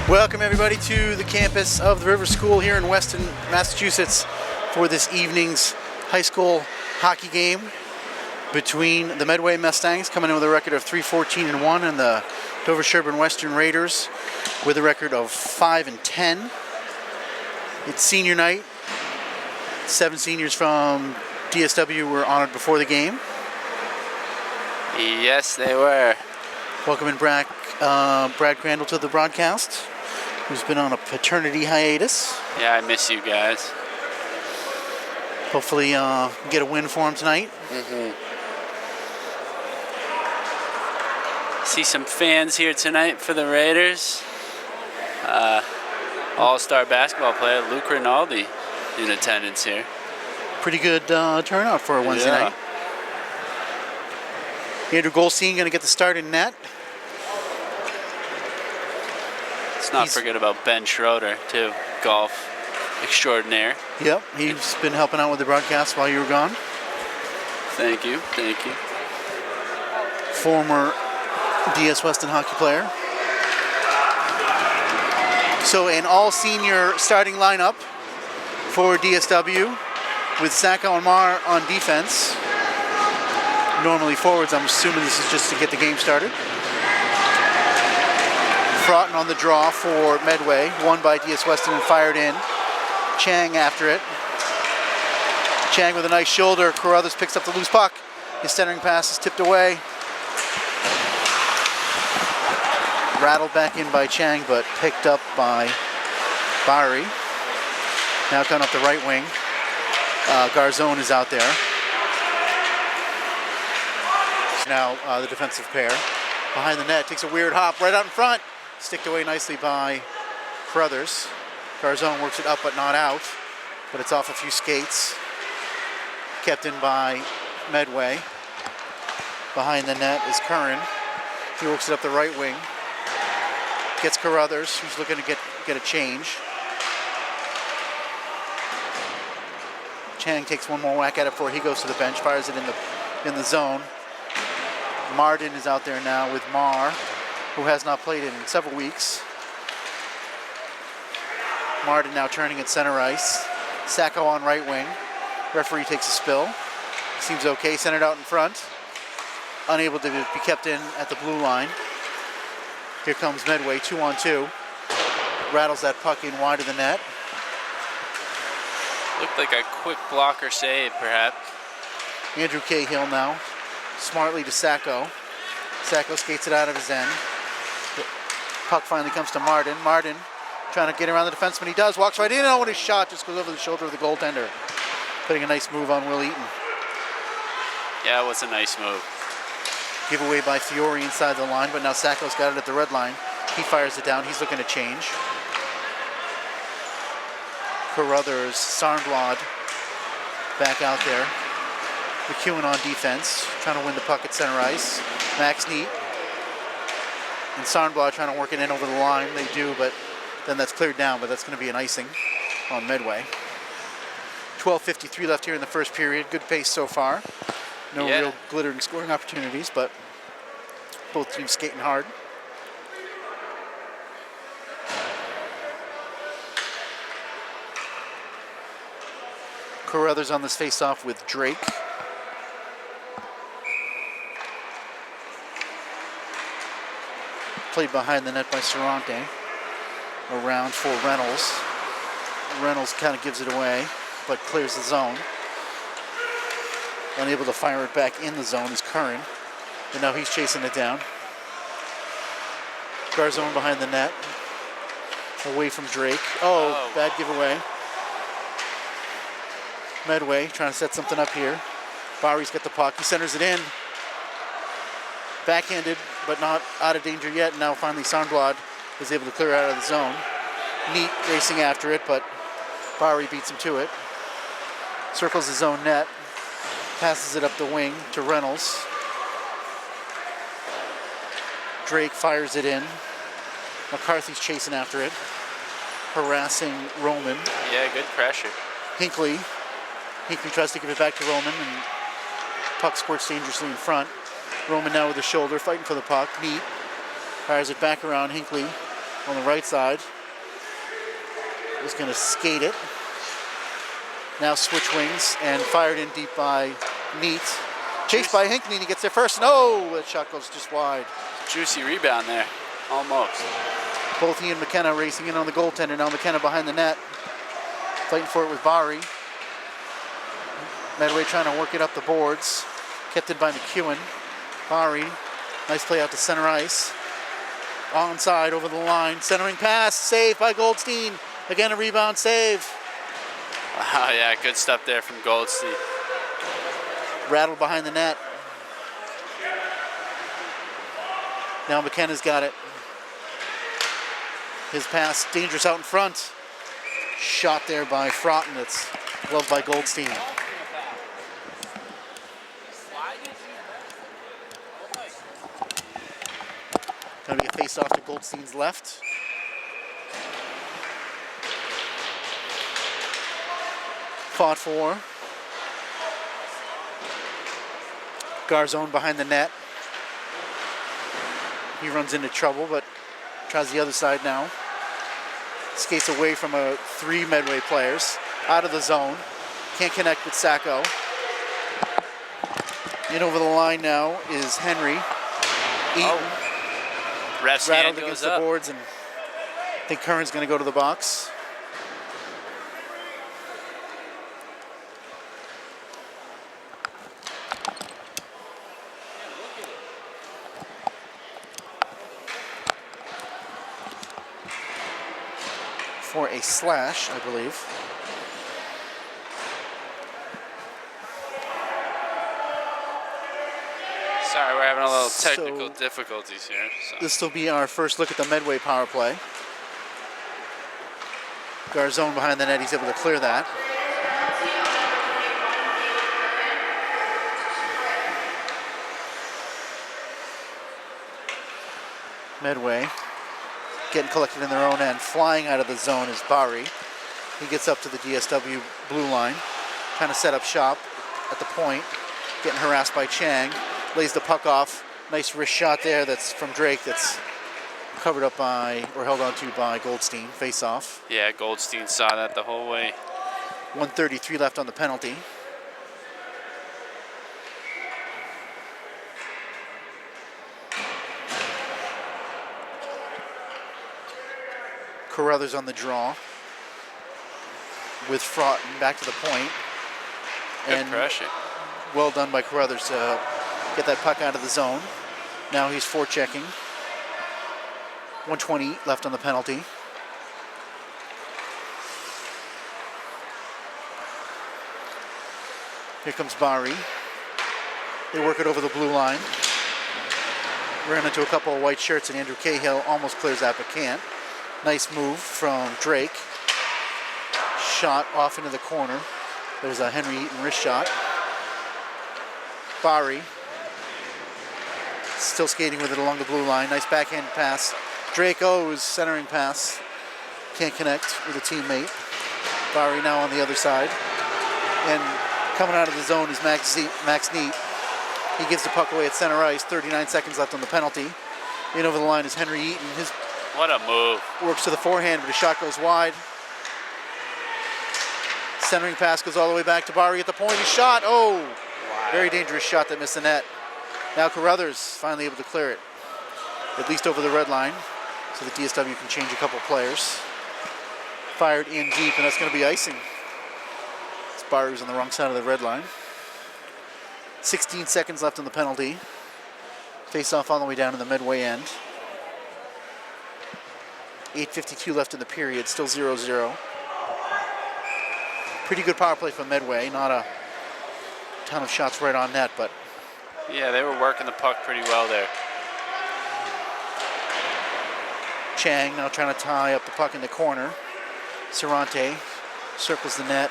Welcome everybody to the campus of the River School here in Weston, Massachusetts for this evening's high school hockey game between the Medway Mustangs, coming in with a record of 3-14-1, and the Dover-Sherburne-Western Raiders with a record of 5-10. It's senior night. 7 seniors from DSW were honored before the game. Yes, they were. Welcoming Brad Crandall to the broadcast, who's been on a paternity hiatus. Yeah, I miss you guys. Hopefully get a win for him tonight. See some fans here tonight for the Raiders. All-star basketball player Luke Rinaldi in attendance here. Pretty good turnout for a Wednesday night. Andrew Goldstein going to get the start in net. Let's not forget about Ben Schroeder, too. Golf extraordinaire. Yep, he's been helping out with the broadcast while you were gone. Thank you, thank you. Former DS-Weston hockey player. So an all-senior starting lineup for DSW with Sacco and Marr on defense. Normally forwards. I'm assuming this is just to get the game started. Broughton on the draw for Medway, won by DS-Weston and fired in. Chang after it. Chang with a nice shoulder. Carruthers picks up the loose puck. His centering pass is tipped away. Rattled back in by Chang, but picked up by Barry. Now coming up the right wing. Garzone is out there. Now the defensive pair. Behind the net, takes a weird hop right out in front. Sticked away nicely by Carruthers. Garzone works it up but not out. But it's off a few skates. Kept in by Medway. Behind the net is Curran. He works it up the right wing. Gets Carruthers, who's looking to get a change. Chang takes one more whack at it before he goes to the bench, fires it in the zone. Marden is out there now with Marr, who has not played in several weeks. Marden now turning at center ice. Sacco on right wing. Referee takes a spill. Seems okay, centered out in front. Unable to be kept in at the blue line. Here comes Medway, 2-on-2. Rattles that puck in wide of the net. Looked like a quick blocker save, perhaps. Andrew Cahill now, smartly to Sacco. Sacco skates it out of his end. The puck finally comes to Marden. Marden trying to get around the defenseman. He does, walks right in, and when his shot just goes over the shoulder of the goaltender. Putting a nice move on Will Eaton. Yeah, it was a nice move. Giveaway by Fiore inside the line, but now Sacco's got it at the red line. He fires it down. He's looking to change. Carruthers, Sarnblad back out there. McEwen on defense, trying to win the puck at center ice. Max Neat and Sarnblad trying to work it in over the line. They do, but then that's cleared down, but that's going to be an icing on Medway. 12:53 left here in the first period. Good pace so far. No real glittering scoring opportunities, but both teams skating hard. Carruthers on this face-off with Drake. Played behind the net by Cerrante. Around for Reynolds. Reynolds kind of gives it away, but clears the zone. Unable to fire it back in the zone is Curran. And now he's chasing it down. Garzone behind the net. Away from Drake. Oh, bad giveaway. Medway trying to set something up here. Barry's got the puck. He centers it in. Backhanded, but not out of danger yet. And now finally Sarnblad is able to clear out of the zone. Neat racing after it, but Barry beats him to it. Circles his own net. Passes it up the wing to Reynolds. Drake fires it in. McCarthy's chasing after it. Harassing Roman. Yeah, good pressure. Hinckley tries to give it back to Roman, and puck squirts dangerously in front. Roman now with the shoulder, fighting for the puck. Neat. Fires it back around Hinckley. on the right side. Just going to skate it. Now switch wings and fired in deep by Neat. Chased by Hinkney, and he gets there first. No, that shot goes just wide. Juicy rebound there, almost. Both he and McKenna racing in on the goaltender. Now McKenna behind the net, fighting for it with Bari. Medway trying to work it up the boards. Kept it by McEwen. Bari, nice play out to center ice. Onside over the line, centering pass, save by Goldstein. Again, a rebound save. Wow, yeah, good stuff there from Goldstein. Rattled behind the net. Now McKenna's got it. His pass dangerous out in front. Shot there by Frotton. It's gloved by Goldstein. Going to be a face-off to Goldstein's left. Fought for. Garzone behind the net. He runs into trouble, but tries the other side now. Skates away from three Medway players. Out of the zone. Can't connect with Sacco. In over the line now is Henry. Eaton. Ref's rattled hand against goes up. the boards, and I think Curran's going to go to the box. For a slash, I believe. Sorry, we're having a little technical difficulties here. So. This will be our first look at the Medway power play. Garzone behind the net, he's able to clear that. Medway getting collected in their own end. Flying out of the zone is Bari. He gets up to the DSW blue line, trying to set up shop at the point, getting harassed by Chang. Lays the puck off. Nice wrist shot there that's from Drake that's covered up by, or held onto by Goldstein. Face off. Yeah, Goldstein saw that the whole way. 1:33 left on the penalty. Carruthers on the draw with Frotton back to the point. Good pressure. Well done by Carruthers to get that puck out of the zone. Now he's forechecking. 1:20 left on the penalty. Here comes Bari. They work it over the blue line. Ran into a couple of white shirts, and Andrew Cahill almost clears that but can't. Nice move from Drake. Shot off into the corner. There's a Henry Eaton wrist shot. Bari still skating with it along the blue line. Nice backhand pass. Drake O's centering pass. Can't connect with a teammate. Bari now on the other side. And coming out of the zone is Max Neat. He gives the puck away at center ice. 39 seconds left on the penalty. In over the line is Henry Eaton. His What a move. works to the forehand, but his shot goes wide. Centering pass goes all the way back to Bari at the point. He shot. Oh, wow. Very dangerous shot that missed the net. Now Carruthers finally able to clear it, at least over the red line, so the DSW can change a couple players. Fired in deep, and that's going to be icing. Bari's on the wrong side of the red line. 16 seconds left on the penalty. Face off all the way down to the Medway end. 8:52 left in the period, still 0-0. Pretty good power play from Medway. Not a ton of shots right on net, but yeah, they were working the puck pretty well there. Chang now trying to tie up the puck in the corner. Cerrante circles the net.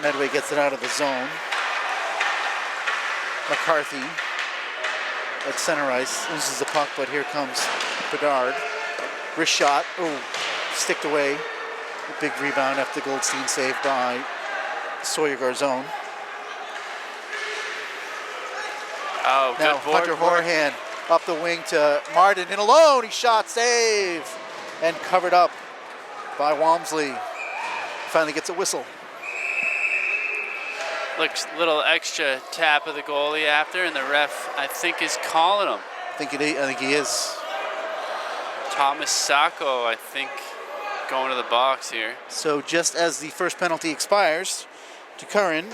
Medway gets it out of the zone. McCarthy at center ice loses the puck, but here comes Bedard. Wrist shot. Oh, sticked away. A big rebound after Goldstein saved by Sawyer Garzone. Oh, now good board Hunter work. Horahan Up the wing to Martin, in alone, he shot, save, and covered up by Walmsley. Finally gets a whistle. Looks a little extra tap of the goalie after, and the ref, I think, is calling him. I think he is. Thomas Sacco, I think, going to the box here. So just as the first penalty expires to Curran,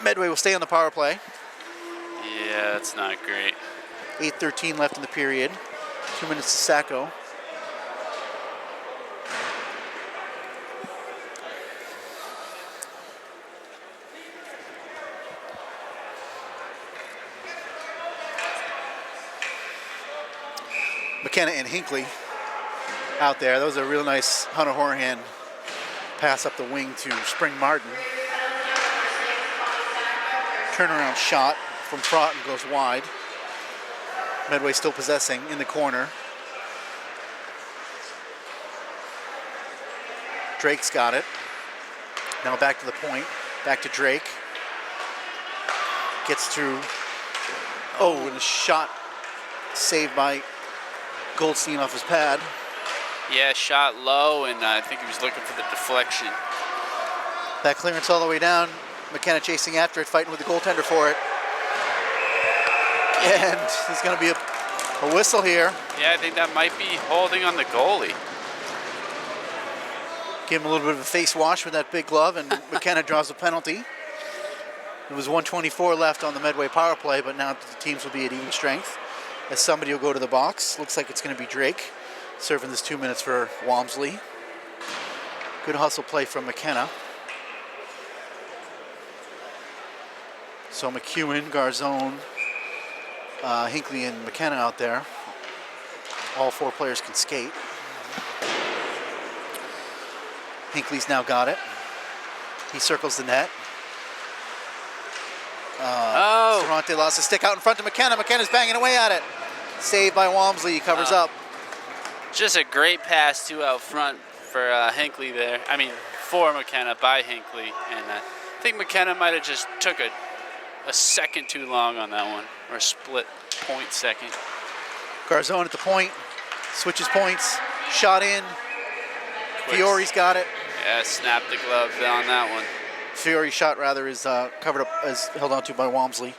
Medway will stay on the power play. Yeah, that's not great. 8:13 left in the period. 2 minutes to Sacco. McKenna and Hinckley out there. That was a real nice Hunter Horahan pass up the wing to Spring Martin. Turnaround shot from Broughton goes wide. Medway still possessing in the corner. Drake's got it. Now back to the point. Back to Drake. Gets through. Oh, and a shot saved by Goldstein off his pad. Yeah, shot low, and I think he was looking for the deflection. That clearance all the way down. McKenna chasing after it, fighting with the goaltender for it. And there's going to be a whistle here. Yeah, I think that might be holding on the goalie. Give him a little bit of a face wash with that big glove, and McKenna draws a penalty. It was 1:24 left on the Medway power play, but now the teams will be at even strength as somebody will go to the box. Looks like it's going to be Drake serving this 2 minutes for Walmsley. Good hustle play from McKenna. So McEwen, Garzone, Hinckley, and McKenna out there. All four players can skate. Hinckley's now got it. He circles the net. Cerrante lost a stick out in front to McKenna. McKenna's banging away at it. Saved by Walmsley. He covers up. Just a great pass, too, out front for Hinckley there. I mean, for McKenna by Hinckley. And I think McKenna might have just took a second too long on that one, or a split point second. Garzone at the point. Switches points. Shot in. Fiore's got it. Yeah, snapped the glove on that one. Fiore's shot, rather, is covered up, is held on to by Walmsley.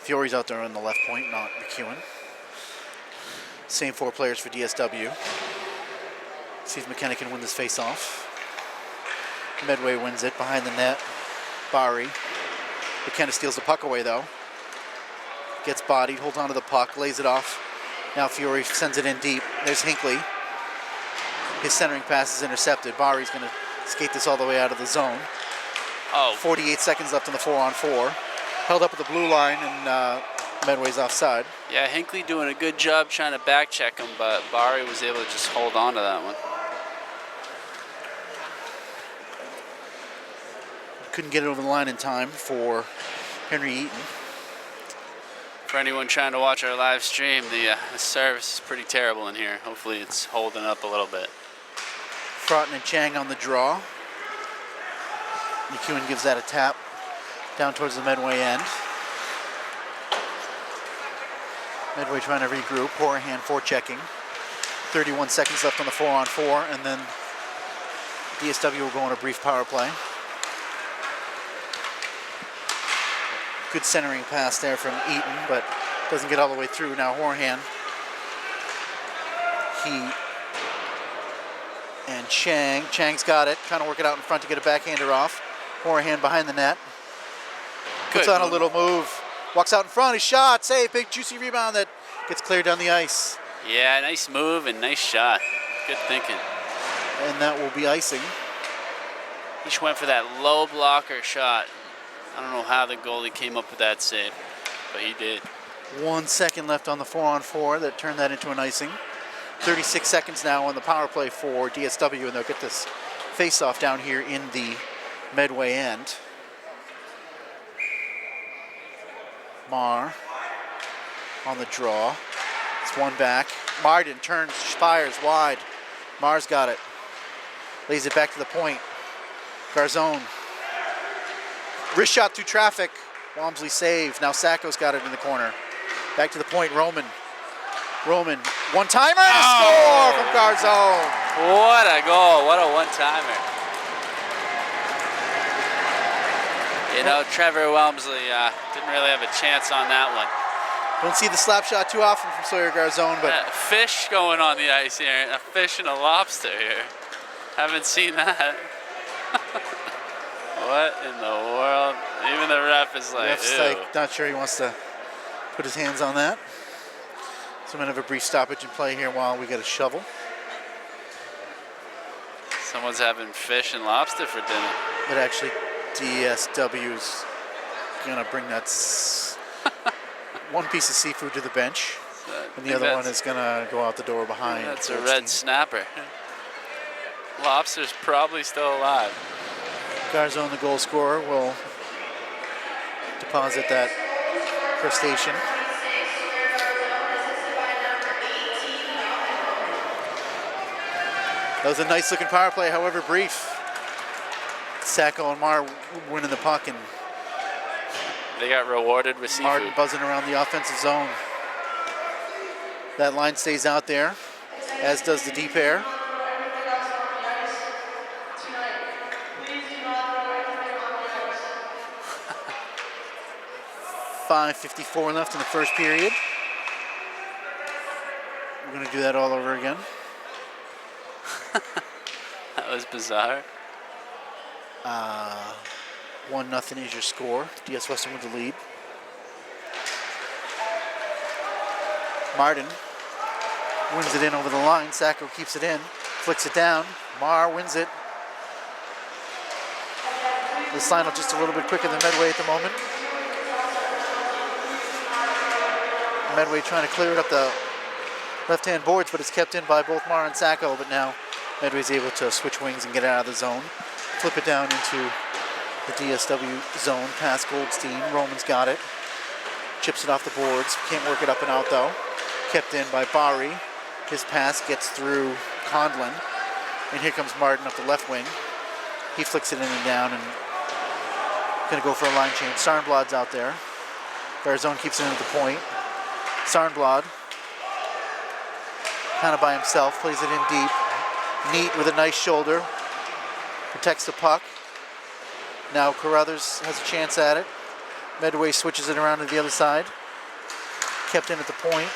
Fiore's out there on the left point, not McEwen. Same four players for DSW. See if McKenna can win this face-off. Medway wins it behind the net. Bari. McKenna steals the puck away, though. Gets bodied, holds onto the puck, lays it off. Now Fiore sends it in deep. There's Hinckley. His centering pass is intercepted. Bari's going to skate this all the way out of the zone. 48 seconds left on the 4-on-4. Held up at the blue line, and Medway's offside. Yeah, Hinckley doing a good job trying to back check him, but Bari was able to just hold on to that one. Couldn't get it over the line in time for Henry Eaton. For anyone trying to watch our live stream, the service is pretty terrible in here. Hopefully it's holding up a little bit. Broughton and Chang on the draw. McEwen gives that a tap down towards the Medway end. Medway trying to regroup. Horahan forechecking. 31 seconds left on the 4-on-4, and then DSW will go on a brief power play. Good centering pass there from Eaton, but doesn't get all the way through. Now Horahan. And Chang. Chang's got it. Trying to work it out in front to get a backhander off. Horahan behind the net. Puts on a little move. Walks out in front. His shot. Save. Big juicy rebound that gets cleared down the ice. Yeah, nice move and nice shot. Good thinking. And that will be icing. He just went for that low blocker shot. I don't know how the goalie came up with that save, but he did. 1 second left on the 4-on-4 that turned that into an icing. 36 seconds now on the power play for DSW, and they'll get this face-off down here in the Medway end. Marr on the draw. It's one back. Martin turns, fires wide. Marr's got it. Lays it back to the point. Garzone. Wrist shot through traffic. Walmsley save. Now Sacco's got it in the corner. Back to the point, Roman. Roman, one-timer and a score from Garzone. What a goal. What a one-timer. You know, Trevor Walmsley didn't really have a chance on that one. Don't see the slap shot too often from Sawyer Garzone, but fish going on the ice here. A fish and a lobster here. Haven't seen that. What in the world? Even the ref is like, ref's ew. like, not sure he wants to put his hands on that. So I'm going to have a brief stoppage in play here while we get a shovel. Someone's having fish and lobster for dinner. But actually, DSW's going to bring that one piece of seafood to the bench. And the other one is going to go out the door behind. That's a red snapper. Lobster's probably still alive. Garzone, the goal scorer, will deposit that crustacean. That was a nice looking power play, however brief. Sacco and Marr winning the puck, and they got rewarded with seafood. Martin buzzing around the offensive zone. That line stays out there, as does the D pair. 5:54 left in the first period. We're going to do that all over again. That was bizarre. 1-0 is your score. DS-Weston with the lead. Martin wins it in over the line. Sacco keeps it in, flicks it down. Marr wins it. This line up just a little bit quicker than Medway at the moment. Medway trying to clear it up the left-hand boards, but it's kept in by both Marr and Sacco. But now Medway's able to switch wings and get it out of the zone. Flip it down into the DSW zone, past Goldstein. Roman's got it. Chips it off the boards. Can't work it up and out though. Kept in by Bari. His pass gets through Condlin. And here comes Martin up the left wing. He flicks it in and down and gonna go for a line change. Sarnblad's out there. Garzone keeps it in at the point. Sarnblad, kind of by himself, plays it in deep. Neat with a nice shoulder. Protects the puck. Now Carruthers has a chance at it. Medway switches it around to the other side. Kept in at the point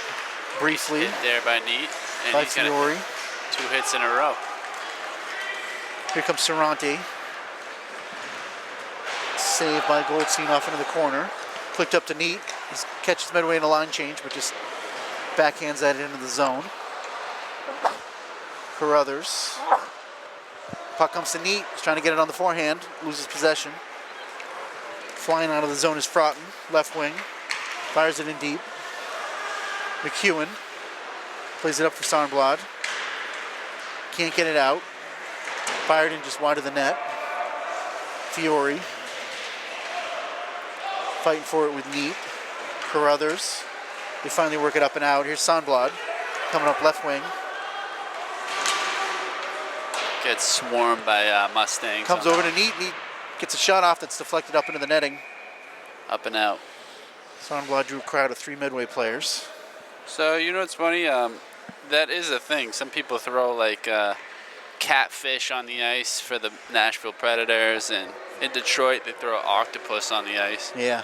briefly. Hit there by Neat. And by he's gonna Fiore. 2 hits in a row. Here comes Cerrante. Saved by Goldstein off into the corner. Flicked up to Neat. He catches Medway in a line change, but just backhands that into the zone. Carruthers. Puck comes to Neat. He's trying to get it on the forehand. Loses possession. Flying out of the zone is Fraughton. Left wing. Fires it in deep. McEwen. Plays it up for Sarnblad. Can't get it out. Fired in just wide of the net. Fiore. Fighting for it with Neat. Carruthers. They finally work it up and out. Here's Sarnblad. Coming up left wing. Gets swarmed by Mustangs. Comes over to Neat. Neat gets a shot off that's deflected up into the netting. Up and out. Sarnblad drew a crowd of 3 Medway players. So, you know what's funny? That is a thing. Some people throw like catfish on the ice for the Nashville Predators, and in Detroit they throw octopus on the ice. Yeah.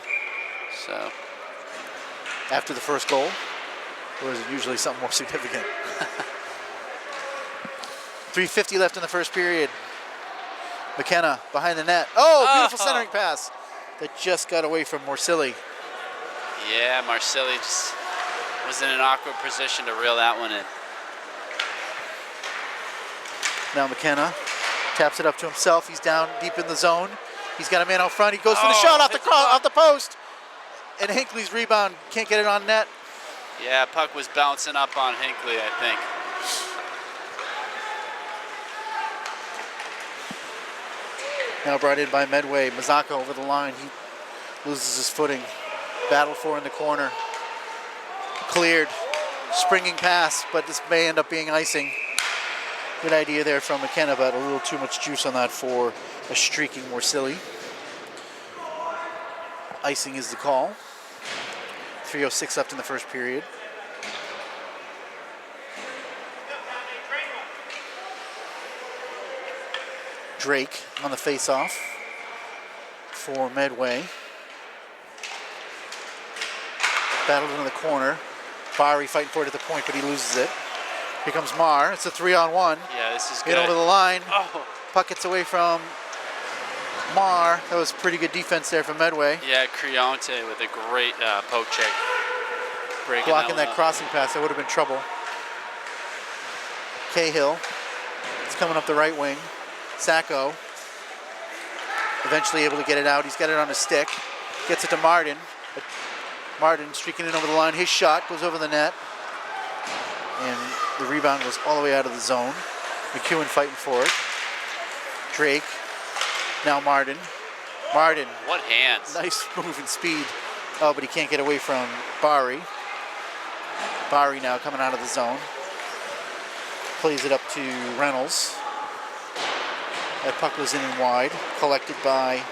So. After the first goal, or is it usually something more significant? 3:50 left in the first period. McKenna behind the net. Oh, beautiful centering pass that just got away from Morsilli. Yeah, Morsilli just was in an awkward position to reel that one in. Now McKenna taps it up to himself. He's down deep in the zone. He's got a man out front. He goes for the shot off the post. And Hinckley's rebound can't get it on net. Yeah, puck was bouncing up on Hinckley, I think. Now brought in by Medway. Mazzocca over the line. He loses his footing. Battle for in the corner. Cleared. Springing pass, but this may end up being icing. Good idea there from McKenna, but a little too much juice on that for a streaking Morsilli. Icing is the call. 3:06 left in the first period. Drake on the face-off for Medway. Battled into the corner. Bari fighting for it at the point, but he loses it. Here comes Mar. It's a 3-on-1. Yeah, this is good. Get over the line. Oh. Puck gets away from Mar. That was pretty good defense there from Medway. Yeah, Creonte with a great poke check. Breaking Blocking that up. crossing pass. That would have been trouble. Cahill. It's coming up the right wing. Sacco. Eventually able to get it out. He's got it on his stick. Gets it to Martin. Martin streaking in over the line. His shot goes over the net. And the rebound goes all the way out of the zone. McEwen fighting for it. Drake. Now Martin. Martin. What hands? Nice move and speed. Oh, but he can't get away from Bari. Bari now coming out of the zone. Plays it up to Reynolds. That puck goes in and wide. Collected by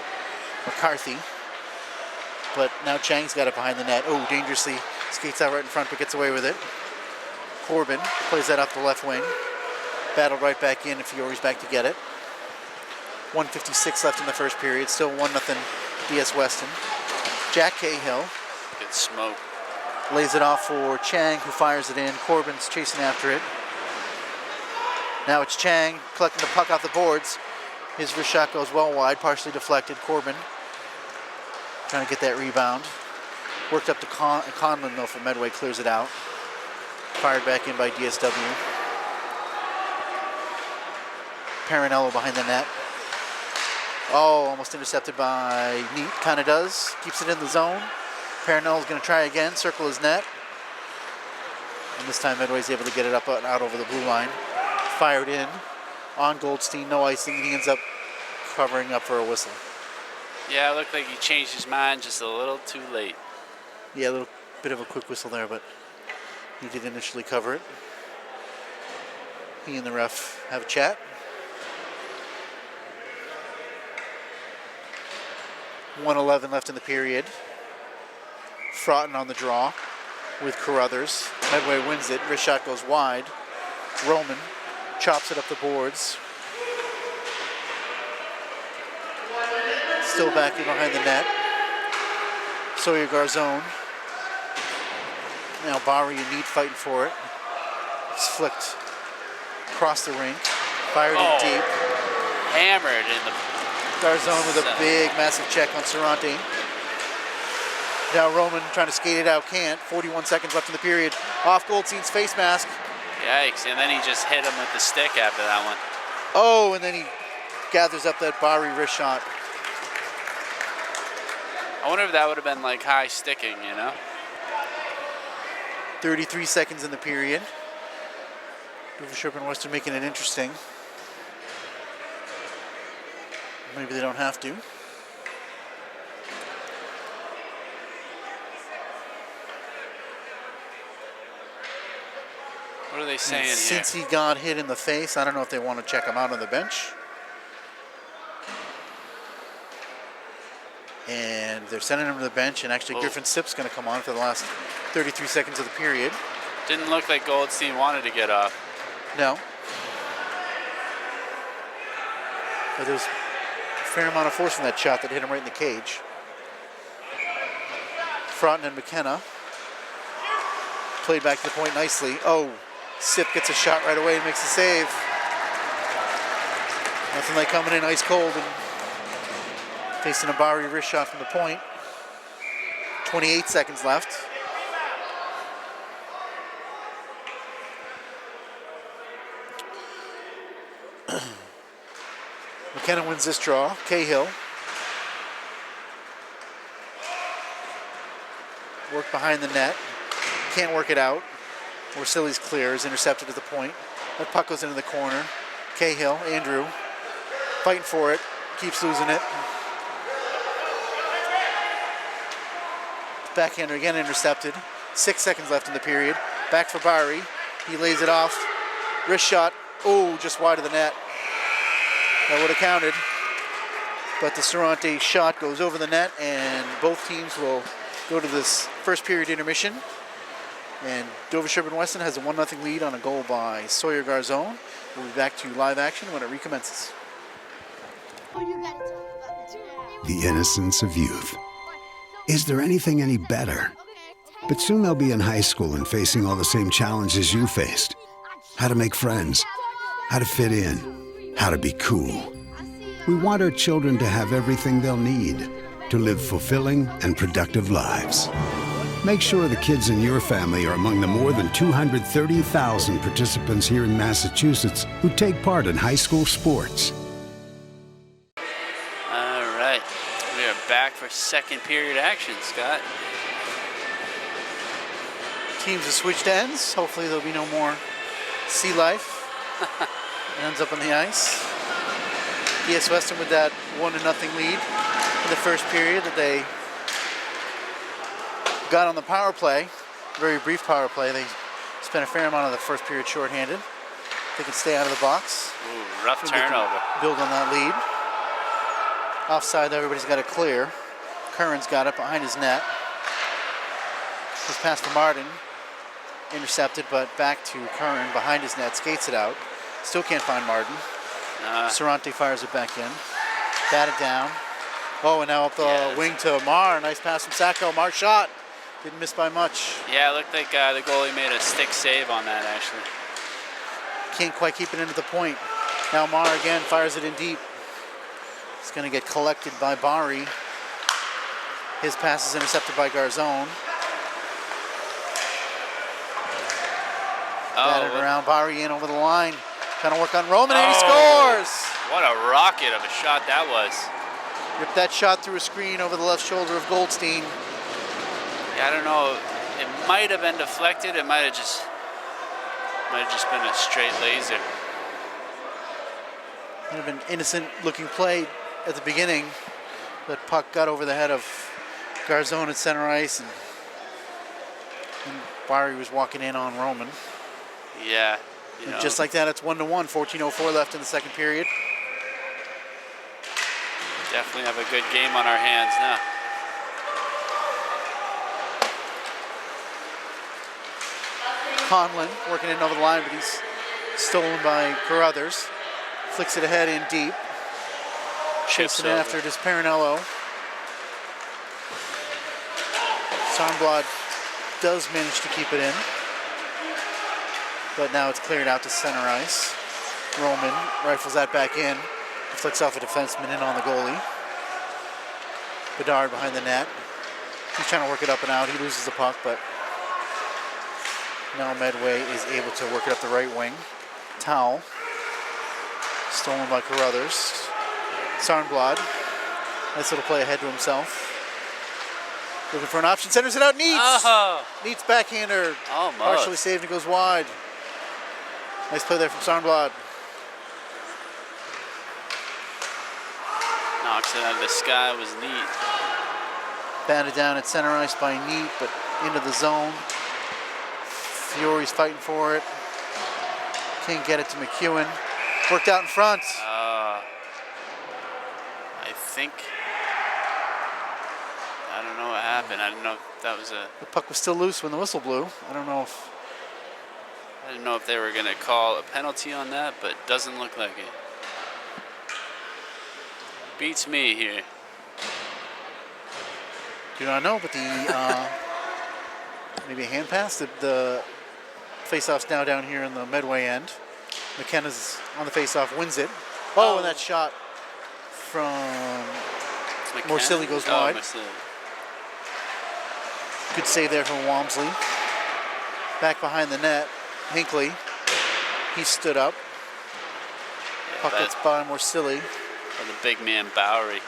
McCarthy. But now Chang's got it behind the net. Oh, dangerously skates out right in front, but gets away with it. Corbin plays that up the left wing. Battled right back in, and Fiore's back to get it. 1:56 left in the first period. Still 1-0 DS-Weston. Jack Cahill Good smoke. lays it off for Chang, who fires it in. Corbin's chasing after it. Now it's Chang collecting the puck off the boards. His wrist shot goes well wide, partially deflected. Corbin trying to get that rebound. Worked up to Conlon, though, from Medway, clears it out. Fired back in by DSW. Parinello behind the net. Oh, almost intercepted by Neat. Kind of does. Keeps it in the zone. Parinello's going to try again, circle his net. And this time Medway's able to get it up and out over the blue line. Fired in on Goldstein, no icing, and he ends up covering up for a whistle. Yeah, it looked like he changed his mind just a little too late. Yeah, a little bit of a quick whistle there, but he did initially cover it. He and the ref have a chat. 1:11 left in the period. Fraughton on the draw with Carruthers. Medway wins it. Wrist shot goes wide. Roman chops it up the boards. Still back in behind the net. Sawyer Garzone. Now Bari and Neat fighting for it. It's flicked across the rink. Fired in deep. Hammered in the... Garzone with a big, massive check on Cerrante. Now Roman trying to skate it out, can't. 41 seconds left in the period. Off Goldstein's face mask. Yikes, and then he just hit him with the stick after that one. Oh, and then he gathers up that Bari wrist shot. I wonder if that would have been like high sticking, you know? 33 seconds in the period. Dover and Western making it interesting. Maybe they don't have to. What are they saying here? Since he got hit in the face, I don't know if they want to check him out on the bench. And they're sending him to the bench, and actually Griffin Sipp's going to come on for the last 33 seconds of the period. Didn't look like Goldstein wanted to get off. No. But there's a fair amount of force from that shot that hit him right in the cage. Fraughton and McKenna played back to the point nicely. Oh, Sipp gets a shot right away and makes a save. Nothing like coming in ice cold and facing a Bari wrist shot from the point. 28 seconds left. McKenna wins this draw. Cahill. Work behind the net. Can't work it out. Orsilli's clear, is intercepted at the point. That puck goes into the corner. Cahill, Andrew, fighting for it. Keeps losing it. Backhander again intercepted. 6 seconds left in the period. Back for Bari. He lays it off. Wrist shot. Oh, just wide of the net. That would have counted. but the Sorante shot goes over the net, and both teams will go to this first period intermission. And DS-Weston has a 1-0 lead on a goal by Sawyer Garzone. We'll be back to live action when it recommences. The innocence of youth. Is there anything any better? But soon they'll be in high school and facing all the same challenges you faced. How to make friends, how to fit in, how to be cool. We want our children to have everything they'll need to live fulfilling and productive lives. Make sure the kids in your family are among the more than 230,000 participants here in Massachusetts who take part in high school sports. All right, we are back for second period action, Scott. Teams have switched ends. Hopefully there'll be no more sea life. It ends up on the ice. DS-Weston with that 1-0 lead in the first period that they got on the power play, very brief power play. They spent a fair amount of the first period shorthanded. They can stay out of the box. Ooh, rough turnover. Build on that lead. Offside, everybody's got it clear. Curran's got it behind his net. His pass for Martin. Intercepted, but back to Curran behind his net. Skates it out. Still can't find Martin. Sorante fires it back in. Batted down. Oh, and now up the wing to Mar. Nice pass from Sacco. Mar shot. Didn't miss by much. Yeah, it looked like the goalie made a stick save on that, actually. Can't quite keep it into the point. Now Mar again fires it in deep. It's going to get collected by Bari. His pass is intercepted by Garzone. Batted around. Bari in over the line. Trying to work on Roman, and he scores! What a rocket of a shot that was. Ripped that shot through a screen over the left shoulder of Goldstein. Yeah, I don't know. It might have been deflected. It might have just been a straight laser. Might have been innocent looking play at the beginning. That puck got over the head of Garzone at center ice, and Bari was walking in on Roman. Yeah. And just like that, it's 1-1. 14:04 left in the second period. Definitely have a good game on our hands now. Conlon working in over the line, but he's stolen by Carruthers. Flicks it ahead in deep. Chasing after it is Parinello. Sarnblad does manage to keep it in, but now it's cleared out to center ice. Roman rifles that back in. Flicks off a defenseman in on the goalie. Bedard behind the net. He's trying to work it up and out. He loses the puck, but now Medway is able to work it up the right wing. Towel. Stolen by Carruthers. Sarnblad. Nice little play ahead to himself. Looking for an option. Centers it out. Neats. Oh. Neats backhander. Almost. Partially saved and goes wide. Nice play there from Sarnblad. Knocks it out of the sky. Was neat. Batted down at center ice by Neat, but into the zone. Fiore's fighting for it. Can't get it to McEwen. Worked out in front. I don't know what happened. I didn't know if that was a... The puck was still loose when the whistle blew. I didn't know if they were going to call a penalty on that, but doesn't look like it. Beats me here. Do not know, but the maybe a hand pass. The face-off's now down here in the Medway end. McKenna's on the face-off, wins it. Oh, and that shot from Morsilli goes wide. Morsilli. Good save there from Walmsley. Back behind the net, Hinckley. He stood up. Puck gets by Morsilli. And the big man Bowery.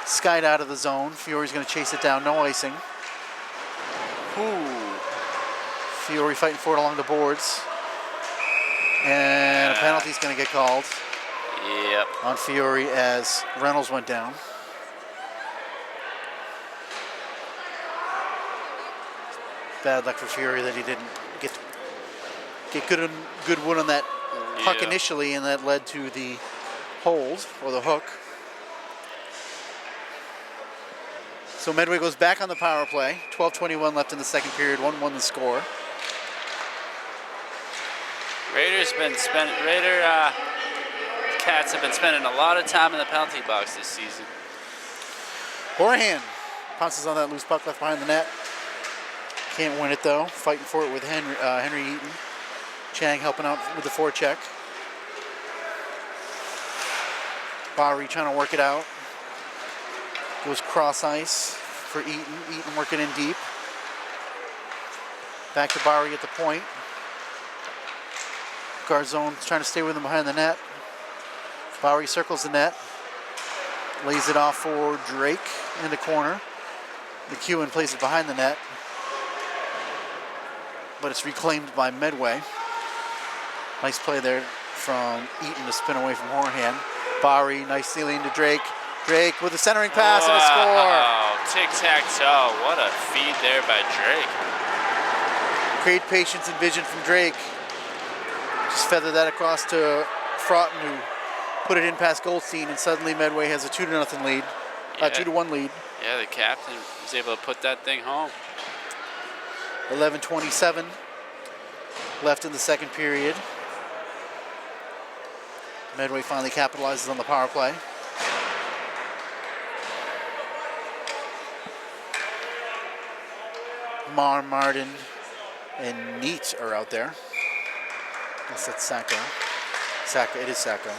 Skied out of the zone. Fiore's going to chase it down. No icing. Ooh. Fiore fighting for it along the boards. And a penalty's going to get called. Yep. On Fiore as Reynolds went down. Bad luck for Fiore that he didn't get good wood on that puck initially, and that led to the hold, or the hook. So Medway goes back on the power play. 12:21 left in the second period, 1-1 the score. Cats have been spending a lot of time in the penalty box this season. Horahan pounces on that loose puck left behind the net. Can't win it though. Fighting for it with Henry Eaton. Chang helping out with the forecheck. Bowery trying to work it out. Goes cross ice for Eaton. Eaton working in deep. Back to Bowery at the point. Garzone's trying to stay with him behind the net. Bowery circles the net. Lays it off for Drake in the corner. McEwen plays it behind the net. But it's reclaimed by Medway. Nice play there from Eaton to spin away from Horahan. Bowery nicely into Drake. Drake with a centering pass and a score. Tic-tac-toe. What a feed there by Drake. Great patience and vision from Drake. Just feather that across to Fraughton, who put it in past Goldstein, and suddenly Medway has a 2-0 lead. 2-1 lead. Yeah, the captain was able to put that thing home. 11:27 left in the second period. Medway finally capitalizes on the power play. Martin, and Neat are out there. Guess that's Sacco. It is Sacco.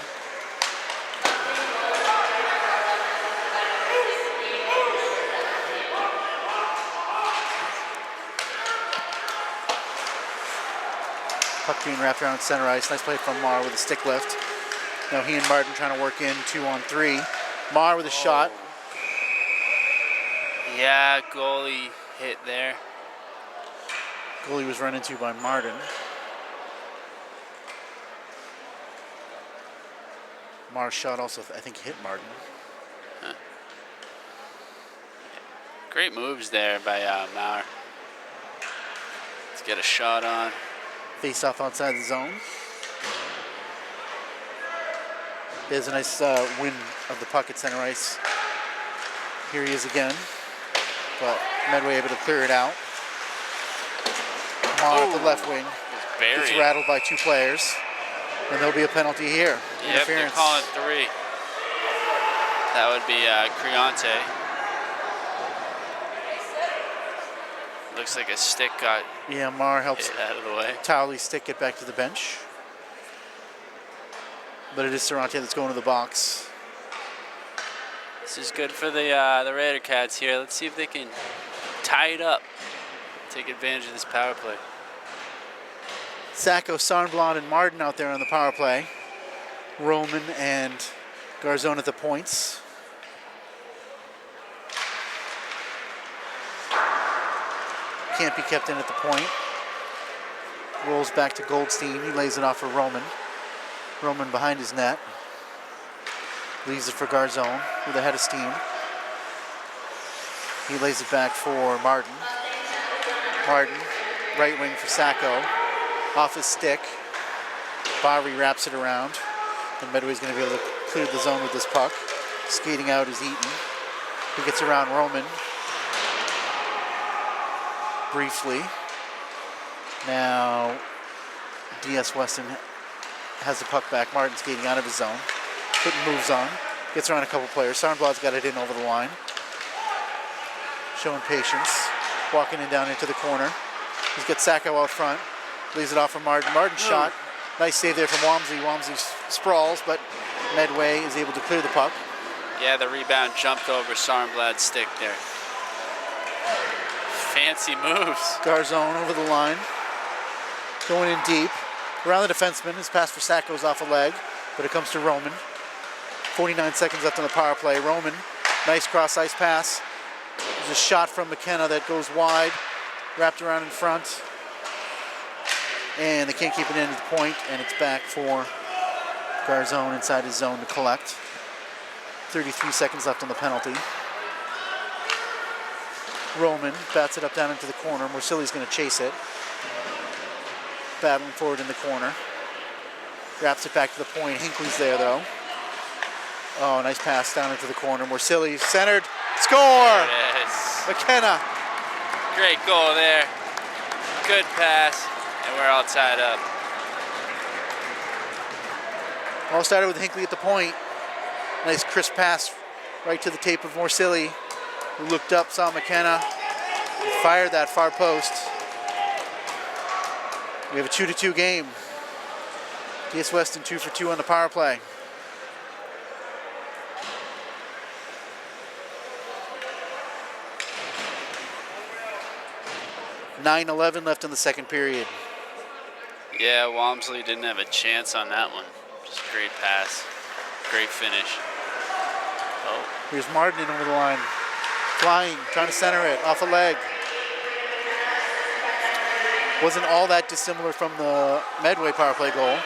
Puck being wrapped around center ice. Nice play from Marr with a stick lift. Now he and Martin trying to work in 2-on-3. Marr with a shot. Yeah, goalie hit there. Goalie was run into by Martin. Marr's shot also, I think, hit Martin. Huh. Great moves there by Maurer. Let's get a shot on. Face off outside the zone. There's a nice win of the puck at center ice. Here he is again, but Medway able to clear it out. Marr at the left wing. Gets rattled by two players, and there'll be a penalty here. Yep, they're calling 3. That would be Creonte. Looks like a stick got Marr helps hit out of the way. Towley's stick get back to the bench. But it is Cerrante that's going to the box. This is good for the Raider Cats here. Let's see if they can tie it up. Take advantage of this power play. Sacco, Sarnblad, and Martin out there on the power play. Roman and Garzone at the points. Can't be kept in at the point. Rolls back to Goldstein. He lays it off for Roman. Roman behind his net. Leaves it for Garzone with a head of steam. He lays it back for Martin. Martin, right wing for Sacco. Off his stick. Bowery wraps it around. And Medway's going to be able to clear the zone with this puck. Skating out is Eaton. He gets around Roman. Briefly. Now, DS-Weston has the puck back. Martin skating out of his zone. Putting moves on. Gets around a couple players. Sarnblad's got it in over the line. Showing patience. Walking in down into the corner. He's got Sacco out front. Leaves it off for Martin. Martin's shot. Nice save there from Wamsley. Wamsley sprawls, but Medway is able to clear the puck. Yeah, the rebound jumped over Sarnblad's stick there. Fancy moves. Garzone over the line. Going in deep. Around the defenseman. His pass for Sacco's off a leg, but it comes to Roman. 49 seconds left on the power play. Roman, nice cross-ice pass. There's a shot from McKenna that goes wide, wrapped around in front. And they can't keep it in at the point, and it's back for Garzone inside his zone to collect. 33 seconds left on the penalty. Roman bats it up down into the corner. Morsilli's going to chase it. Battling forward in the corner. Wraps it back to the point. Hinckley's there, though. Oh, nice pass down into the corner. Morsilli centered. Score! There it is. McKenna. Great goal there. Good pass, and we're all tied up. All started with Hinckley at the point. Nice crisp pass right to the tape of Morsilli, who looked up, saw McKenna, fired that far post. We have a 2-2 game. DS-Weston 2 for 2 on the power play. 9:11 left in the second period. Yeah, Walmsley didn't have a chance on that one. Just a great pass. Great finish. Oh, Here's Martin in over the line. Flying, trying to center it, off a leg. Wasn't all that dissimilar from the Medway power play goal.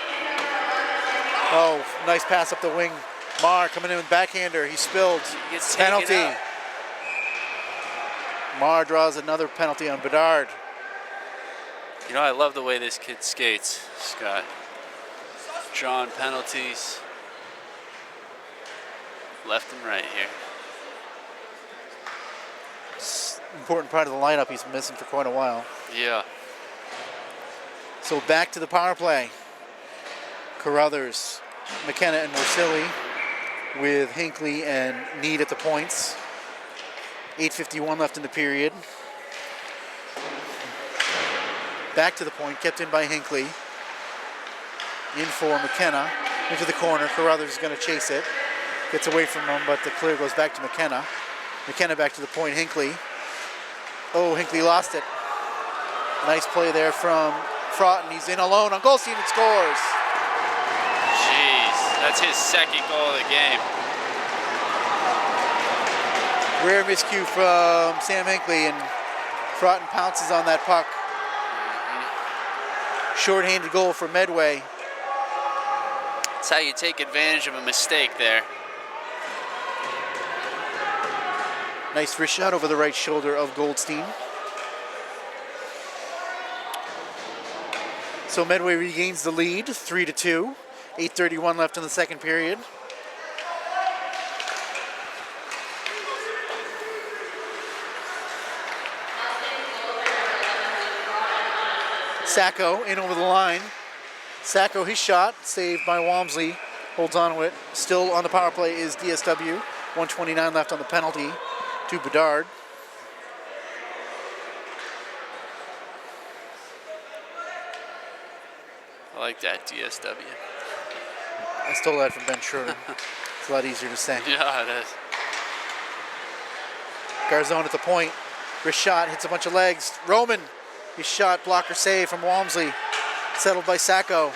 Oh, nice pass up the wing. Marr coming in with backhander. He spilled. he gets taken Penalty. out. Marr draws another penalty on Bedard. You know, I love the way this kid skates. He's got drawn penalties left and right here. Important part of the lineup he's missing for quite a while. Yeah. So back to the power play. Carruthers, McKenna and Morsilli with Hinckley and Need at the points. 8:51 left in the period. Back to the point, kept in by Hinckley. In for McKenna, into the corner. Carruthers is going to chase it. Gets away from him, but the clear goes back to McKenna. McKenna back to the point, Hinckley. Oh, Hinckley lost it. Nice play there from Fraughton. He's in alone on Goldstein and scores. Jeez, that's his second goal of the game. Rare miscue from Sam Hinckley, and Fraughton pounces on that puck. Short-handed goal for Medway. That's how you take advantage of a mistake there. Nice wrist shot over the right shoulder of Goldstein. So Medway regains the lead, 3-2. 8:31 left in the second period. Sacco in over the line. Sacco, his shot, saved by Walmsley. Holds on to it. Still on the power play is DSW. 1:29 left on the penalty to Bedard. I like that, DSW. I stole that from Ben Schroeder. It's a lot easier to say. Yeah, it is. Garzone at the point. Wrist shot, hits a bunch of legs. Roman, his shot, blocker save from Walmsley. Settled by Sacco.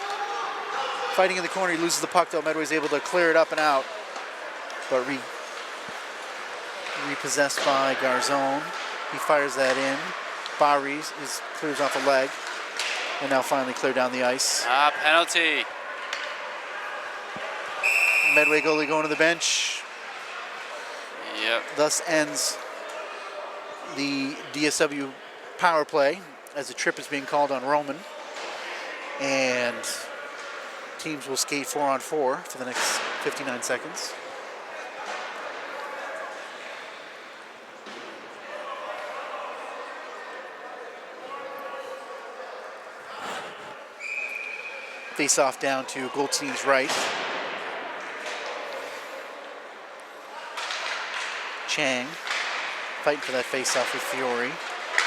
Fighting in the corner, he loses the puck though. Medway's able to clear it up and out. But repossessed by Garzone. He fires that in. Barry clears off a leg. And now finally clear down the ice. Penalty. Medway goalie going to the bench. Yep. Thus ends the DSW power play as a trip is being called on Roman. And teams will skate 4-on-4 for the next 59 seconds. Face off down to Goldstein's right. Chang fighting for that face off with Fiore.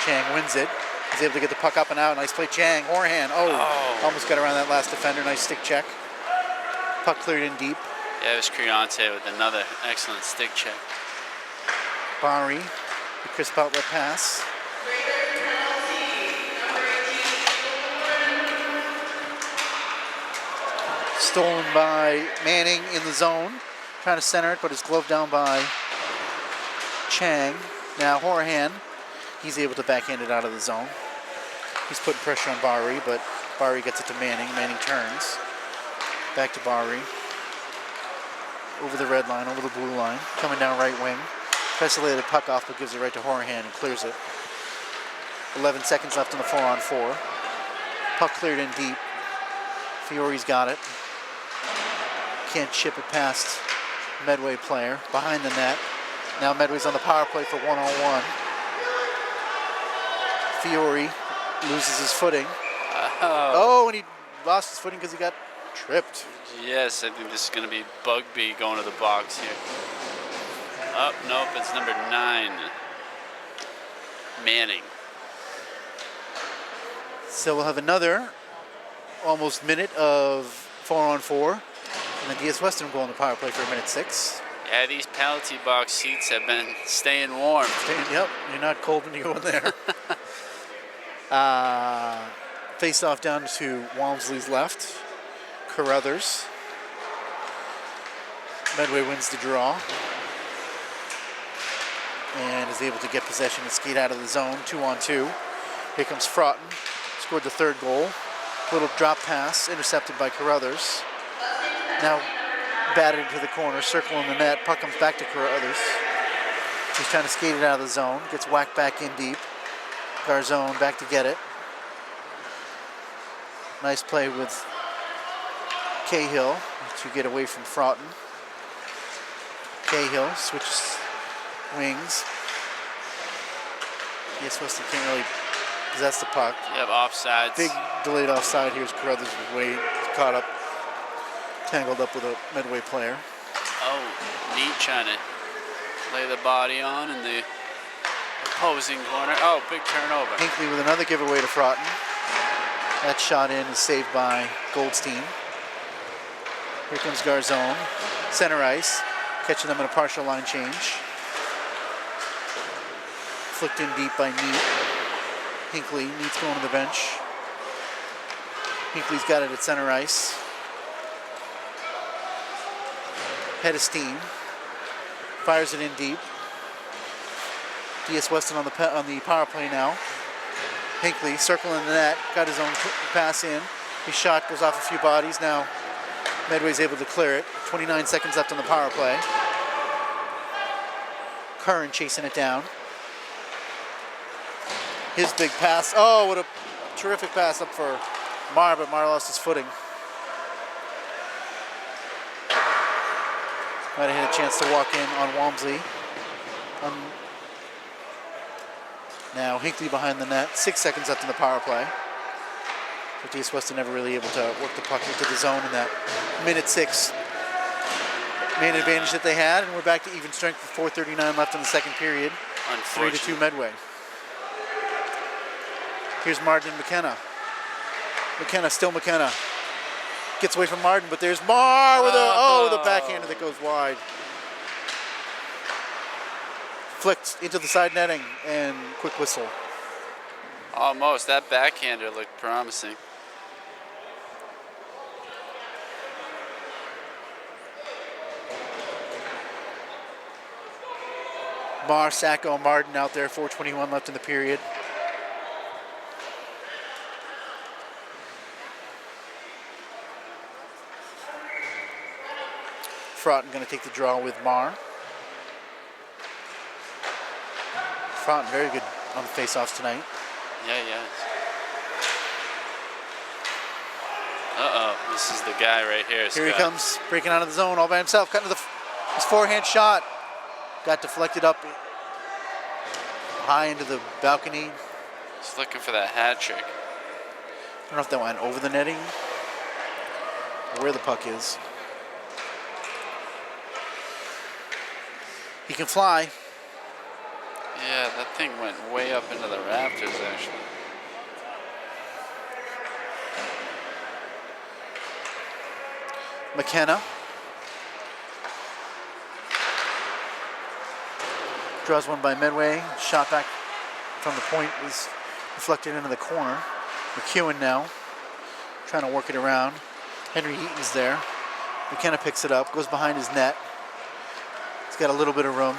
Chang wins it. He's able to get the puck up and out. Nice play, Chang. Horahan. Almost got around that last defender. Nice stick check. Puck cleared in deep. Yeah, it was Creonte with another excellent stick check. Barry, the crisp outlet pass. Stolen by Manning in the zone. Trying to center it, but it's gloved down by Chang. Now Horahan, he's able to backhand it out of the zone. He's putting pressure on Barry, but Barry gets it to Manning. Manning turns. Back to Barry. Over the red line, over the blue line. Coming down right wing. Tries to lay the puck off, but gives it right to Horahan and clears it. 11 seconds left on the 4-on-4. Puck cleared in deep. Fiore's got it. Can't chip it past Medway player behind the net. Now Medway's on the power play for one-on-one. Fiore loses his footing. Oh, and he lost his footing because he got tripped. Yes, I think this is going to be Bugby going to the box here. Oh, nope, it's number 9. Manning. So we'll have another almost minute of 4-on-4. And then DS-Weston will go on the power play for a minute 6. Yeah, these penalty box seats have been staying warm. Yep, you're not cold when you go in there. Face off down to Walmsley's left. Carruthers. Medway wins the draw. And is able to get possession and skate out of the zone. 2-on-2. Here comes Fraughton. Scored the 3rd goal. Little drop pass intercepted by Carruthers. Now batted into the corner, circling the net. Puck comes back to Carruthers. He's trying to skate it out of the zone. Gets whacked back in deep. Garzone back to get it. Nice play with Cahill to get away from Fraughton. Cahill switches wings. DS-Weston can't really possess the puck. Yep, offsides. Big delayed offside. Here's Carruthers with Wade caught up, tangled up with a Medway player. Oh, Neat trying to lay the body on in the opposing corner. Oh, big turnover. Hinckley with another giveaway to Fraughton. That shot in is saved by Goldstein. Here comes Garzone. Center ice, catching them in a partial line change. Flicked in deep by Neat. Hinckley, Neat's going to the bench. Hinckley's got it at center ice. Head of steam. Fires it in deep. DS-Weston on the power play now. Hinckley circling the net, got his own pass in. His shot goes off a few bodies. Now Medway's able to clear it. 29 seconds left on the power play. Curran chasing it down. His big pass. Oh, what a terrific pass up for Marr, but Marr lost his footing. Might have had a chance to walk in on Walmsley. Now Hinckley behind the net. 6 seconds left in the power play. But DS-Weston never really able to work the puck into the zone in that minute 6 main advantage that they had. And we're back to even strength with 4:39 left in the second period. 3-2 Medway. Here's Martin McKenna. Still McKenna. Gets away from Martin, but there's Marr with the backhander that goes wide. Flicked into the side netting and quick whistle. Almost. That backhander looked promising. Marr, Sacco, Martin out there. 4:21 left in the period. Fraughton going to take the draw with Marr. Fraughton very good on the face-offs tonight. Yeah, yeah. Uh-oh, this is the guy right here, Scott. Here he comes, breaking out of the zone all by himself, cutting to his forehand shot. Got deflected up high into the balcony. He's looking for that hat trick. I don't know if that went over the netting or where the puck is. He can fly. Yeah, that thing went way up into the rafters, actually. McKenna. Draws one by Medway. Shot back from the point was deflected into the corner. McEwen now trying to work it around. Henry Heaton's there. McKenna picks it up, goes behind his net. He's got a little bit of room.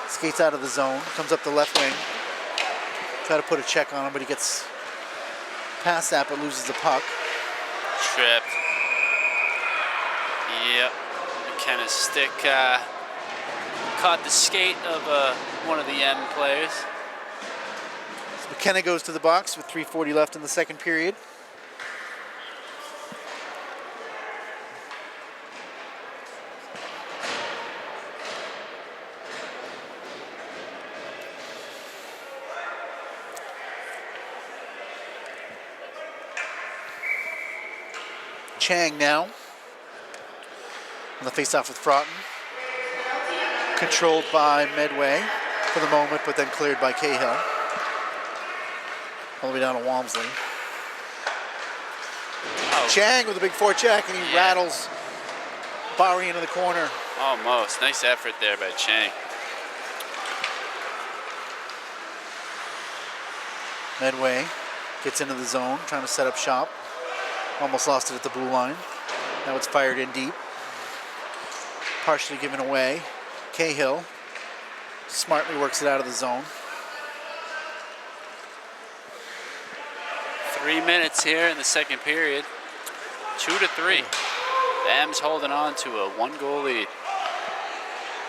Skates out of the zone, comes up the left wing. Try to put a check on him, but he gets past that, but loses the puck. Tripped. Yep. McKenna's stick caught the skate of one of the end players. So McKenna goes to the box with 3:40 left in the second period. Chang now. On the face-off with Broughton. Controlled by Medway for the moment, but then cleared by Cahill. All the way down to Walmsley. Oh. Chang with a big forecheck, and he rattles Bowery into the corner. Almost. Nice effort there by Chang. Medway gets into the zone, trying to set up shop. Almost lost it at the blue line. Now it's fired in deep. Partially given away. Cahill smartly works it out of the zone. 3 minutes here in the second period. 2-3. The M's holding on to a 1-goal lead.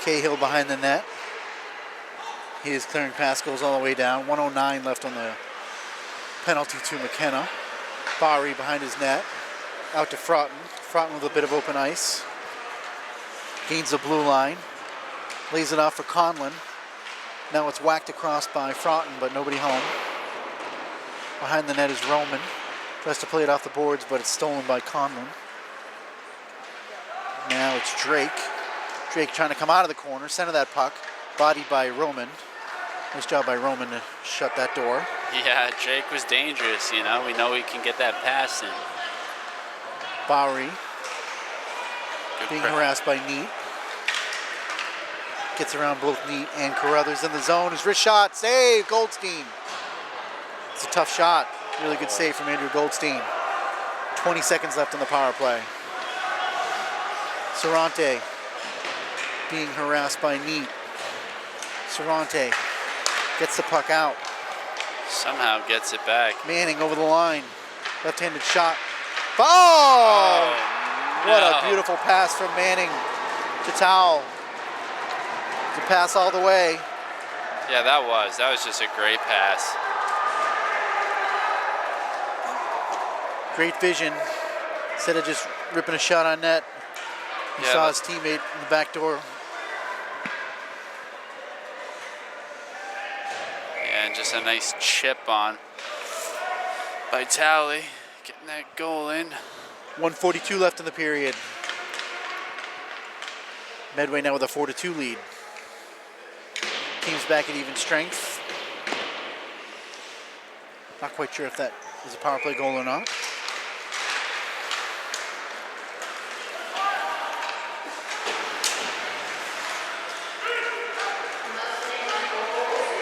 Cahill behind the net. He is clearing pass goals all the way down. 1:09 left on the penalty to McKenna. Bowery behind his net. Out to Fraughton. Fraughton with a bit of open ice. Gains the blue line. Lays it off for Conlon. Now it's whacked across by Fraughton, but nobody home. Behind the net is Roman. Tries to play it off the boards, but it's stolen by Conlon. Now it's Drake. Drake trying to come out of the corner, center that puck. Bodied by Roman. Nice job by Roman to shut that door. Yeah, Drake was dangerous, you know. We know he can get that pass in. Bowery Good being press. harassed by Neat. Gets around both Neat and Carruthers in the zone. His wrist shot, save, Goldstein. It's a tough shot. Really good save from Andrew Goldstein. 20 seconds left on the power play. Sorante being harassed by Neat. Sorante gets the puck out. Somehow gets it back. Manning over the line. Left-handed shot. Oh! What a no. beautiful pass from Manning to Towel. To pass all the way. Yeah, that was just a great pass. Great vision. Instead of just ripping a shot on net, he Yeah, saw that- his teammate in the back door. And just a nice chip on by Talley, getting that goal in. 1:42 left in the period. Medway now with a 4-2 lead. Team's back at even strength. Not quite sure if that is a power play goal or not.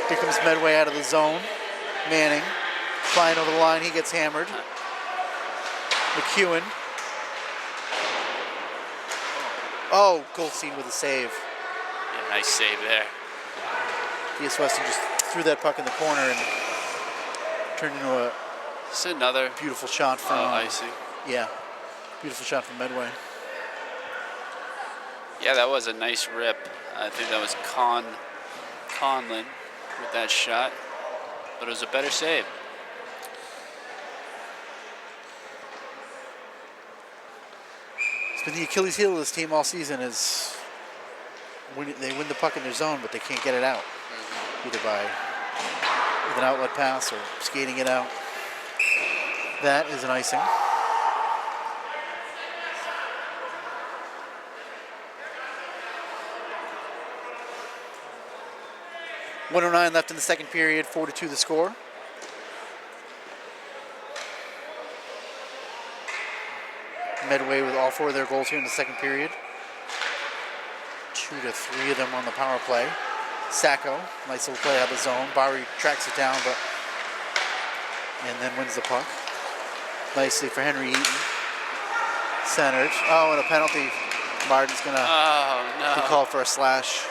Here comes Medway out of the zone. Manning flying over the line. He gets hammered. McEwen. Oh, Goldstein with a save. Yeah, nice save there. DS-Weston just threw that puck in the corner and turned into a This is another beautiful shot from. icing. Yeah, beautiful shot from Medway. Yeah, that was a nice rip. I think that was Conlon with that shot, but it was a better save. It's been the Achilles heel of this team all season is they win the puck in their zone, but they can't get it out. Either with an outlet pass or skating it out. That is an icing. .109 left in the second period, 4-2 the score. Medway with all 4 of their goals here in the second period. 2 to 3 of them on the power play. Sacco, nice little play out of the zone. Bowery tracks it down, and then wins the puck. Nicely for Henry Eaton. Centered. Oh, and a penalty. Martin's gonna be Oh, called for a slash.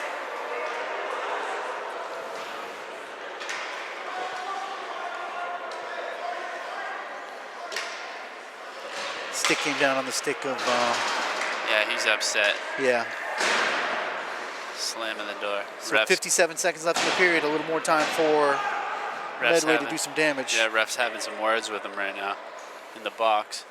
Stick came down on the stick of, yeah, he's upset. yeah. Slamming the door. So 57 seconds left in the period. A little more time for refs Medway to do some damage. Yeah, refs having some words with him right now in the box.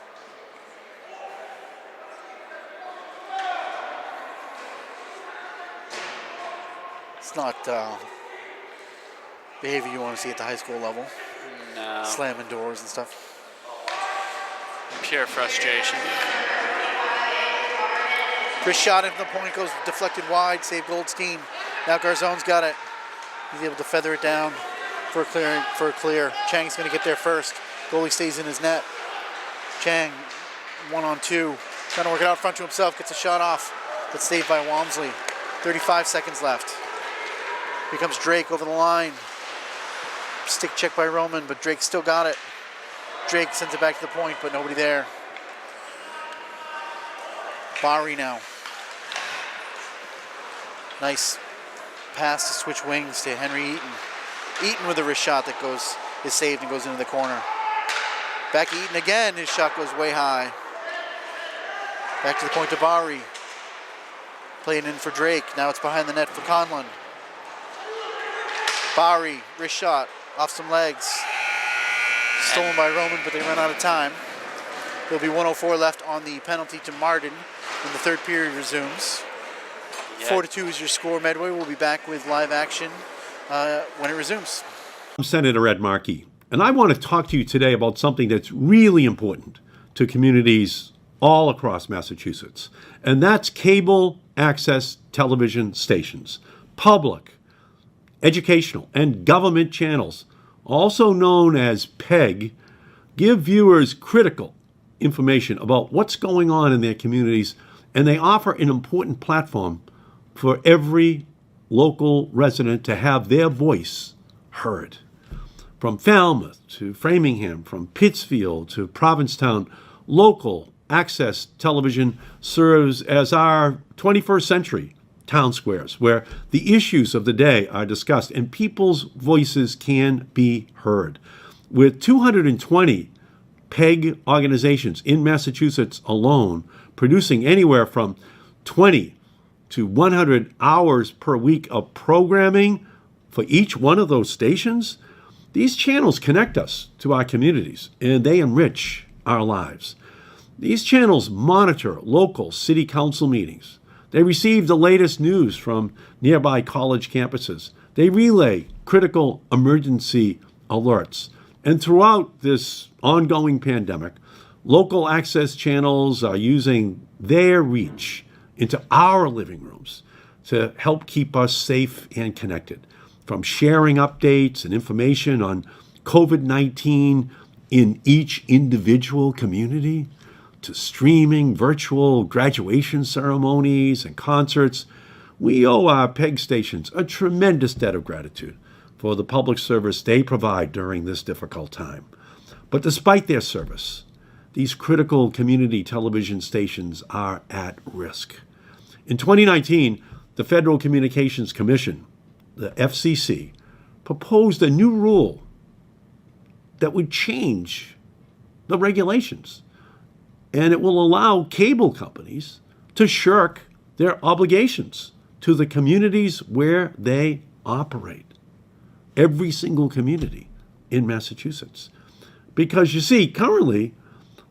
It's not behavior you want to see at the high school level. No. Slamming doors and stuff. Pure frustration. Chris shot into the point, goes deflected wide, save Goldstein. Now Garzone's got it. He's able to feather it down for a clear. Chang's going to get there first. Goalie stays in his net. Chang, 1-on-2, trying to work it out front to himself, gets a shot off. That's saved by Walmsley. 35 seconds left. Here comes Drake over the line. Stick check by Roman, but Drake still got it. Drake sends it back to the point, but nobody there. Bari now. Nice pass to switch wings to Henry Eaton. Eaton with a wrist shot that is saved and goes into the corner. Back to Eaton again, his shot goes way high. Back to the point to Bari. Playing in for Drake, now it's behind the net for Conlon. Bari, wrist shot, off some legs. Stolen by Roman, but they run out of time. There'll be 1:04 left on the penalty to Martin when the third period resumes. 4-2 is your score, Medway. We'll be back with live action when it resumes. I'm Senator Ed Markey, and I want to talk to you today about something that's really important to communities all across Massachusetts, and that's cable access television stations, public, educational, and government channels, also known as PEG, give viewers critical information about what's going on in their communities, and they offer an important platform for every local resident to have their voice heard. From Falmouth to Framingham, from Pittsfield to Provincetown, local access television serves as our 21st century town squares where the issues of the day are discussed and people's voices can be heard. With 220 PEG organizations in Massachusetts alone producing anywhere from 20 to 100 hours per week of programming for each one of those stations, these channels connect us to our communities and they enrich our lives. These channels monitor local city council meetings. They receive the latest news from nearby college campuses. They relay critical emergency alerts. And throughout this ongoing pandemic, local access channels are using their reach into our living rooms to help keep us safe and connected. From sharing updates and information on COVID-19 in each individual community, to streaming virtual graduation ceremonies and concerts, we owe our PEG stations a tremendous debt of gratitude for the public service they provide during this difficult time. But despite their service, these critical community television stations are at risk. In 2019, the Federal Communications Commission, the FCC, proposed a new rule that would change the regulations, and it will allow cable companies to shirk their obligations to the communities where they operate. Every single community in Massachusetts. Because you see, currently,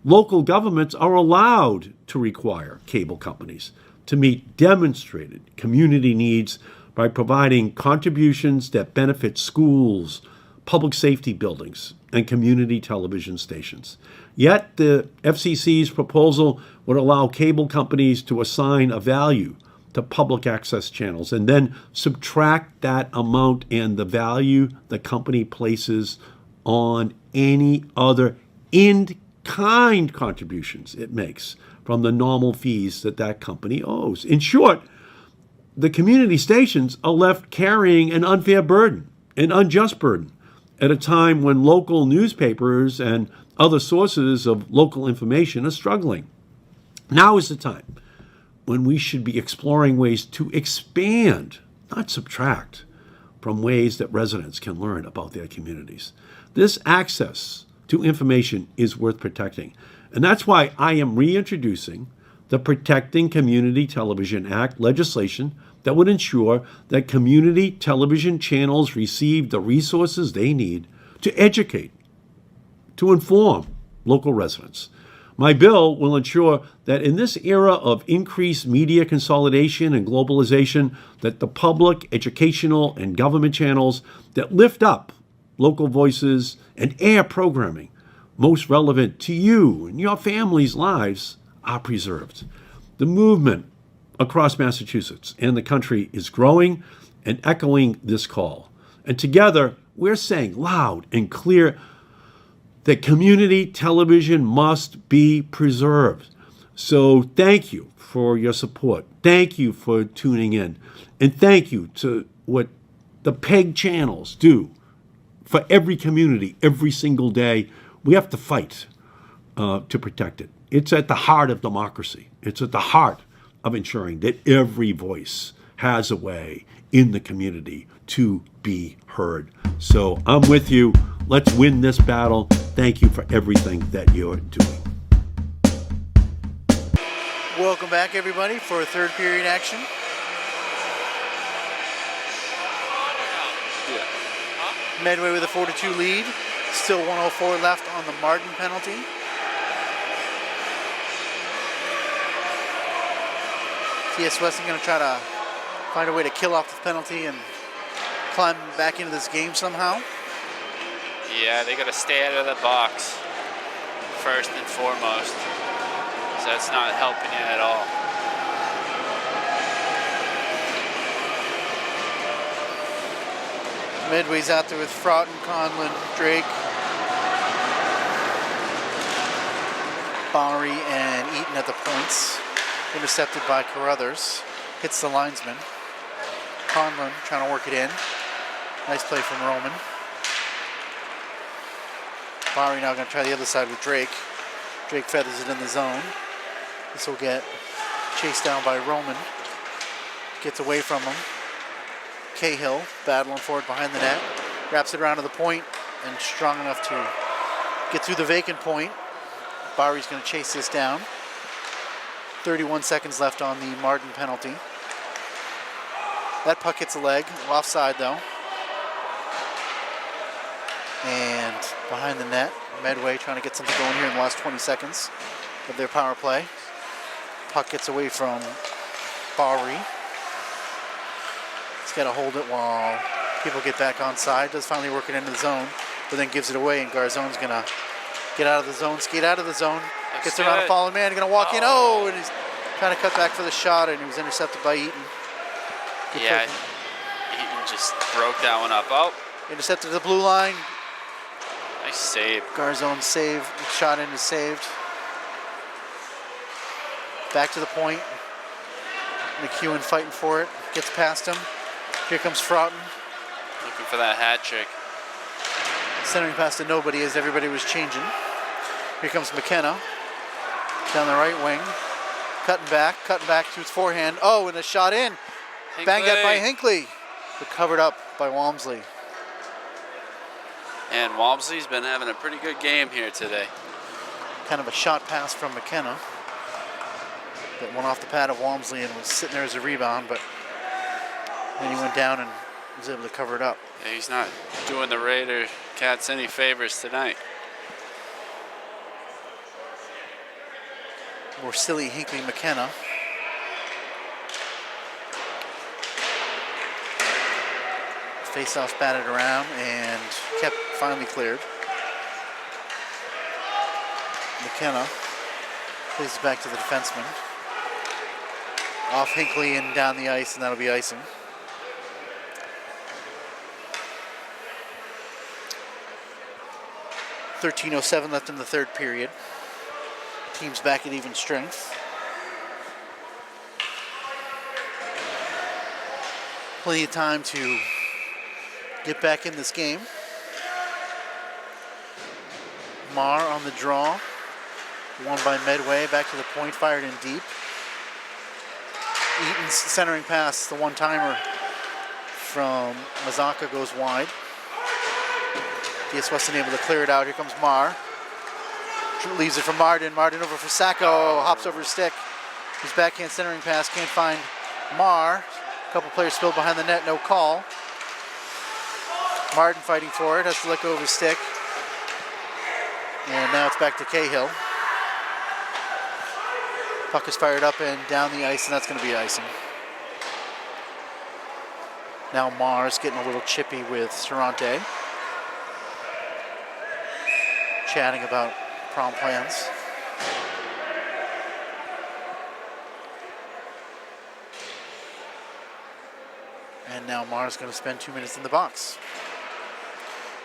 local governments are allowed to require cable companies to meet demonstrated community needs by providing contributions that benefit schools, public safety buildings, and community television stations. Yet the FCC's proposal would allow cable companies to assign a value to public access channels and then subtract that amount and the value the company places on any other in-kind contributions it makes from the normal fees that company owes. In short, the community stations are left carrying an unfair burden, an unjust burden, at a time when local newspapers and other sources of local information are struggling. Now is the time when we should be exploring ways to expand, not subtract, from ways that residents can learn about their communities. This access to information is worth protecting, and that's why I am reintroducing the Protecting Community Television Act legislation that would ensure that community television channels receive the resources they need to educate, to inform local residents. My bill will ensure that in this era of increased media consolidation and globalization, that the public, educational, and government channels that lift up local voices and air programming most relevant to you and your family's lives are preserved. The movement across Massachusetts and the country is growing and echoing this call. And together, we're saying loud and clear that community television must be preserved. So thank you for your support. Thank you for tuning in. And thank you to what the PEG channels do for every community every single day. We have to fight to protect it. It's at the heart of democracy. It's at the heart of ensuring that every voice has a way in the community to be heard. So I'm with you. Let's win this battle. Thank you for everything that you're doing. Welcome back, everybody, for third period action. Medway with a 4-2 lead. Still 1:04 left on the Martin penalty. DS-Weston going to try to find a way to kill off the penalty and climb back into this game somehow. Yeah, they got to stay out of the box first and foremost. So that's not helping you at all. Medway's out there with Froughton, Conlon, Drake, Bowery, and Eaton at the points. Intercepted by Carruthers. Hits the linesman. Conlon trying to work it in. Nice play from Roman. Bowery now going to try the other side with Drake. Drake feathers it in the zone. This will get chased down by Roman. Gets away from him. Cahill battling for it behind the net. Wraps it around to the point and strong enough to get through the vacant point. Bowery's going to chase this down. 31 seconds left on the Martin penalty. That puck hits a leg. Offside though. And behind the net, Medway trying to get something going here in the last 20 seconds of their power play. Puck gets away from Bowery. He's got to hold it while people get back on side. Does finally work it into the zone, but then gives it away, and Garzone's going to get out of the zone, skate out of the zone. Gets around a fallen man, going to walk in. Oh, and he's trying to cut back for the shot, and he was intercepted by Eaton. Yeah, Eaton just broke that one up. Oh. Intercepted to the blue line. Nice save. Garzone save. Shot in is saved. Back to the point. McEwen fighting for it. Gets past him. Here comes Froughton. Looking for that hat trick. Centering pass to nobody as everybody was changing. Here comes McKenna. Down the right wing. Cutting back to his forehand. Oh, and a shot in. Hinckley. Banged out by Hinckley. But covered up by Walmsley. And Walmsley's been having a pretty good game here today. Kind of a shot pass from McKenna. That went off the pad of Walmsley and was sitting there as a rebound, but then he went down and was able to cover it up. Yeah, he's not doing the Raider Cats any favors tonight. More silly Hinckley McKenna. Face-off batted around and kept finally cleared. McKenna plays it back to the defenseman. Off Hinckley and down the ice, and that'll be icing. .13:07 left in the third period. Team's back at even strength. Plenty of time to get back in this game. Marr on the draw. Won by Medway. Back to the point, fired in deep. Eaton's centering pass, the one-timer from Mazaka goes wide. DS-Weston able to clear it out. Here comes Marr. Leaves it for Martin. Martin over for Sacco. Hops over his stick. His backhand centering pass can't find Marr. A couple players spilled behind the net, no call. Martin fighting for it, has to let go of his stick. And now it's back to Cahill. Puck is fired up and down the ice, and that's going to be icing. Now Marr's getting a little chippy with Cerrante. chatting about prom plans. And now Mara's going to spend 2 minutes in the box.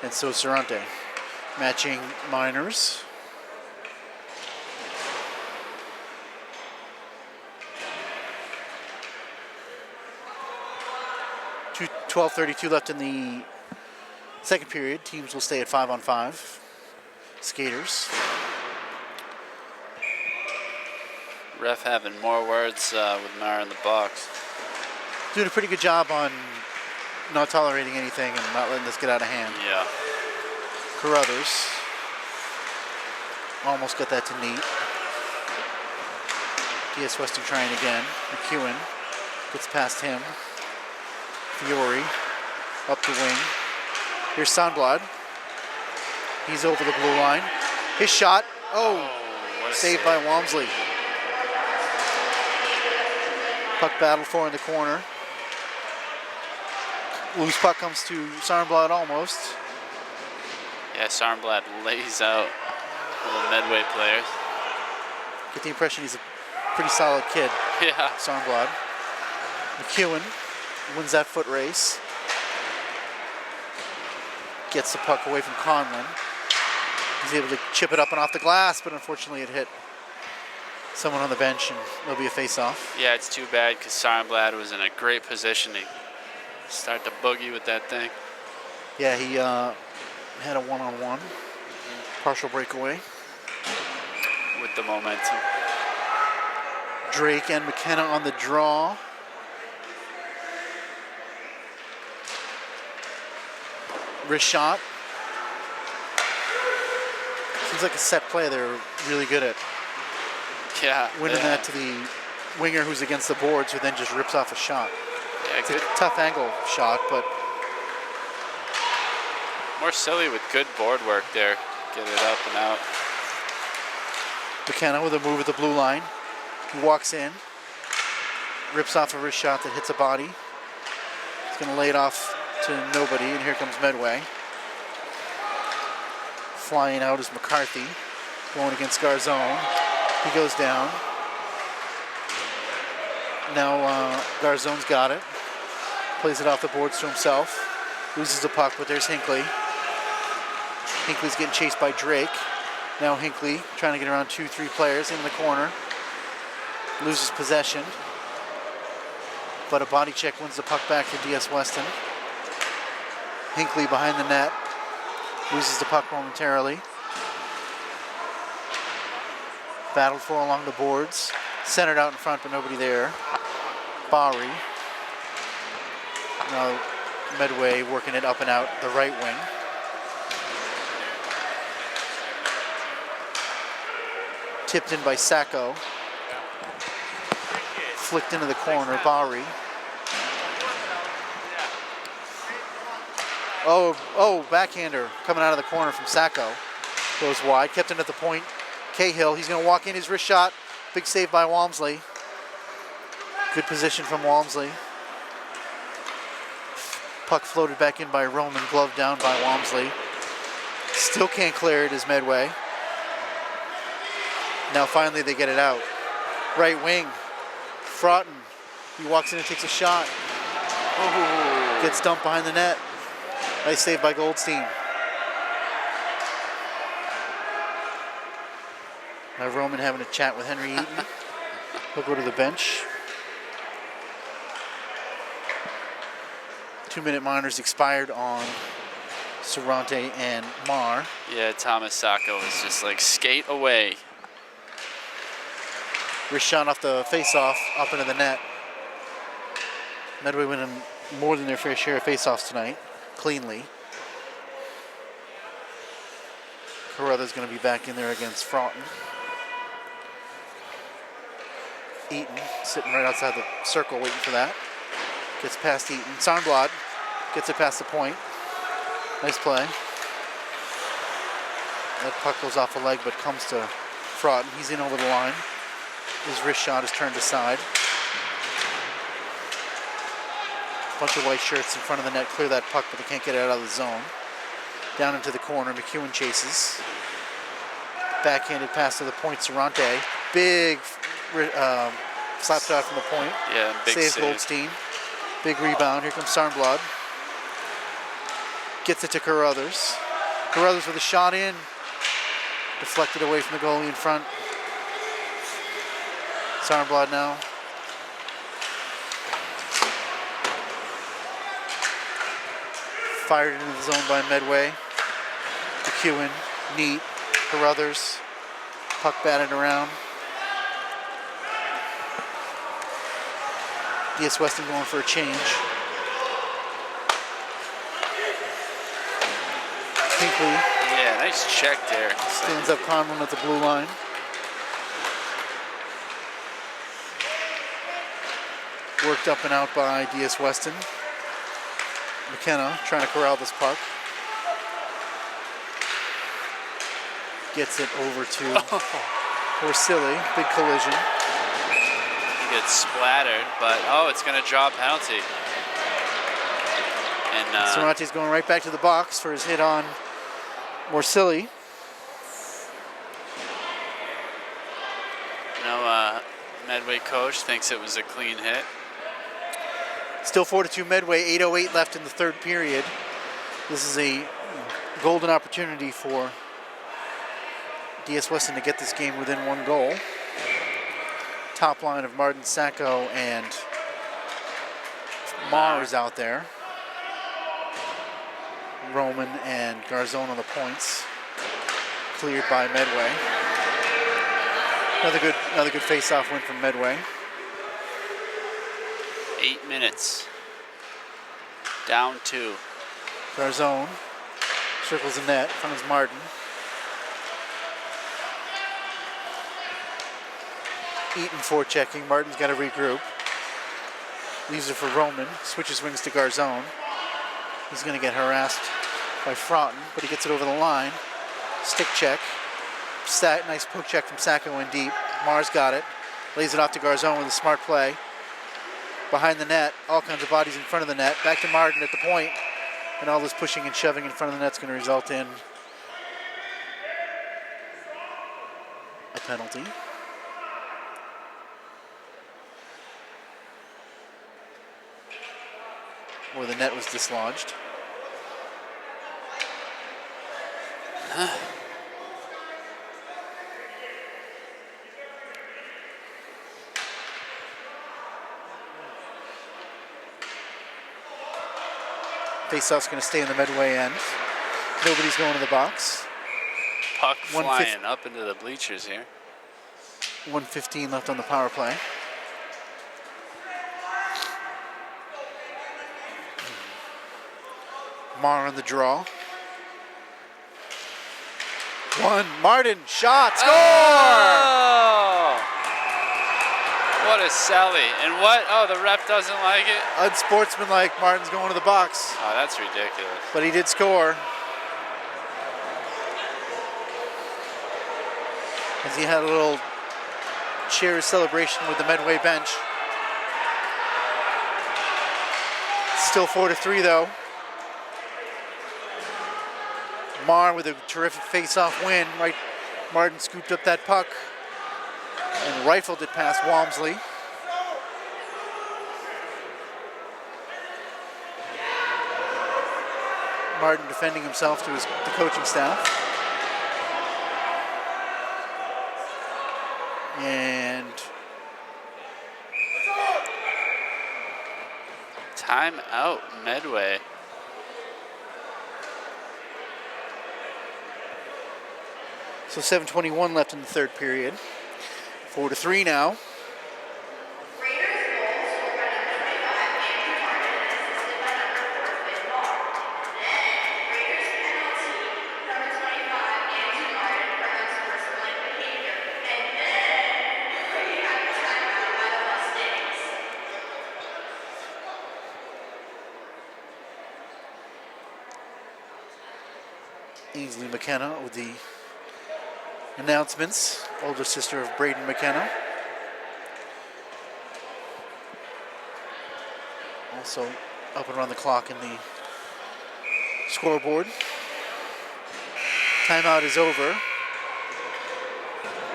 And so Cerrante. Matching Miners. 12:32 left in the second period. Teams will stay at 5-on-5. Skaters. Ref having more words with Mara in the box. Doing a pretty good job on not tolerating anything and not letting this get out of hand. Yeah. Carruthers almost got that to Neat. DS-Weston trying again. McEwen gets past him. Fiore up the wing. Here's Sandblad. He's over the blue line. His shot. Oh, what a saved save. by Walmsley. Puck battle for in the corner. Loose puck comes to Sandblad almost. Yeah, Sarnblad lays out the Medway players. Get the impression he's a pretty solid kid. Yeah. Sandblad. McEwen wins that foot race. Gets the puck away from Conlon. He's able to chip it up and off the glass, but unfortunately it hit someone on the bench and there'll be a face-off. Yeah, it's too bad because Sarnblad was in a great position to start to boogie with that thing. Yeah, he had a one-on-one. Partial breakaway. With the momentum. Drake and McKenna on the draw. Wrist shot. Seems like a set play they're really good at. Yeah. Winning that to the winger who's against the boards, who then just rips off a shot. Yeah, It's good. a tough angle shot, but More silly with good board work there. Get it up and out. McKenna with a move at the blue line. He walks in, rips off a wrist shot that hits a body. He's going to lay it off to nobody, and here comes Medway. Flying out is McCarthy, going against Garzone. He goes down. Now Garzone's got it. Plays it off the boards to himself. Loses the puck, but there's Hinckley. Hinckley's getting chased by Drake. Now Hinckley trying to get around 2-3 players in the corner. Loses possession. But a body check wins the puck back to DS-Weston. Hinckley behind the net. Loses the puck momentarily. Battled for along the boards. Centered out in front, but nobody there. Bowery. Now Medway working it up and out the right wing. Tipped in by Sacco. Flicked into the corner, Bowery. Oh, backhander coming out of the corner from Sacco. Goes wide, kept in at the point. Cahill, he's going to walk in his wrist shot. Big save by Walmsley. Good position from Walmsley. Puck floated back in by Roman, glove down by Walmsley. Still can't clear it as Medway. Now finally they get it out. Right wing, Fraughton. He walks in and takes a shot. Ooh. Gets dumped behind the net. Nice save by Goldstein. Now Roman having a chat with Henry Eaton. He'll go to the bench. 2-minute minors expired on Cerrante and Marr. Yeah, Thomas Sacco was just like skate away. Wrist shot off the face-off up into the net. Medway winning more than their fair share of face-offs tonight, cleanly. Carruthers going to be back in there against Fraughton. Eaton sitting right outside the circle waiting for that. Gets past Eaton. Sarnblad gets it past the point. Nice play. That puck goes off a leg but comes to Fraughton. He's in over the line. His wrist shot is turned aside. Bunch of white shirts in front of the net clear that puck, but they can't get it out of the zone. Down into the corner, McEwen chases. Backhanded pass to the point, Cerrante. Big slap shot from the point. Yeah, big Saves save. Goldstein. Big rebound. Here comes Sarnblad. Gets it to Carruthers. Carruthers with a shot in. Deflected away from the goalie in front. Sarnblad now. Fired into the zone by Medway. McEwen, neat. Carruthers. Puck batted around. DS-Weston going for a change. Hinkley Yeah, nice check there. stands up Conlon at the blue line. Worked up and out by DS-Weston. McKenna trying to corral this puck. Gets it over to Orsili. Big collision. He gets splattered, but it's going to draw a penalty. And Cerrante's going right back to the box for his hit on Orsili. Medway coach thinks it was a clean hit. Still 4-2 Medway, 8:08 left in the third period. This is a golden opportunity for DS-Weston to get this game within one goal. Top line of Martin, Sacco, and Mars out there. Roman and Garzone on the points. Cleared by Medway. Another good face-off win from Medway. 8 minutes. Down 2. Garzone circles the net. In front is Martin. Eaton forechecking. Martin's got to regroup. Leaves it for Roman. Switches wings to Garzone. He's going to get harassed by Fraughton, but he gets it over the line. Stick check. Nice poke check from Sacco in deep. Mars got it. Lays it off to Garzone with a smart play. Behind the net, all kinds of bodies in front of the net. Back to Martin at the point. And all this pushing and shoving in front of the net's going to result in a penalty. Where the net was dislodged. Faceoff's going to stay in the Medway end. Nobody's going to the box. Puck flying up into the bleachers here. 1:15 left on the power play. Mar on the draw. Martin, shot, score! Oh! What a sally. And what? Oh, the ref doesn't like it? Unsportsmanlike, Martin's going to the box. Oh, that's ridiculous. But he did score. As he had a little cheer celebration with the Medway bench. Still 4-3 though. Mar with a terrific face-off win. Right, Martin scooped up that puck and rifled it past Walmsley. Martin defending himself to the coaching staff. And time out, Medway. so 7:21 left in the third period. 4-3 now. Ainsley McKenna with the announcements. Older sister of Braden McKenna. Also up and around the clock in the scoreboard. Timeout is over.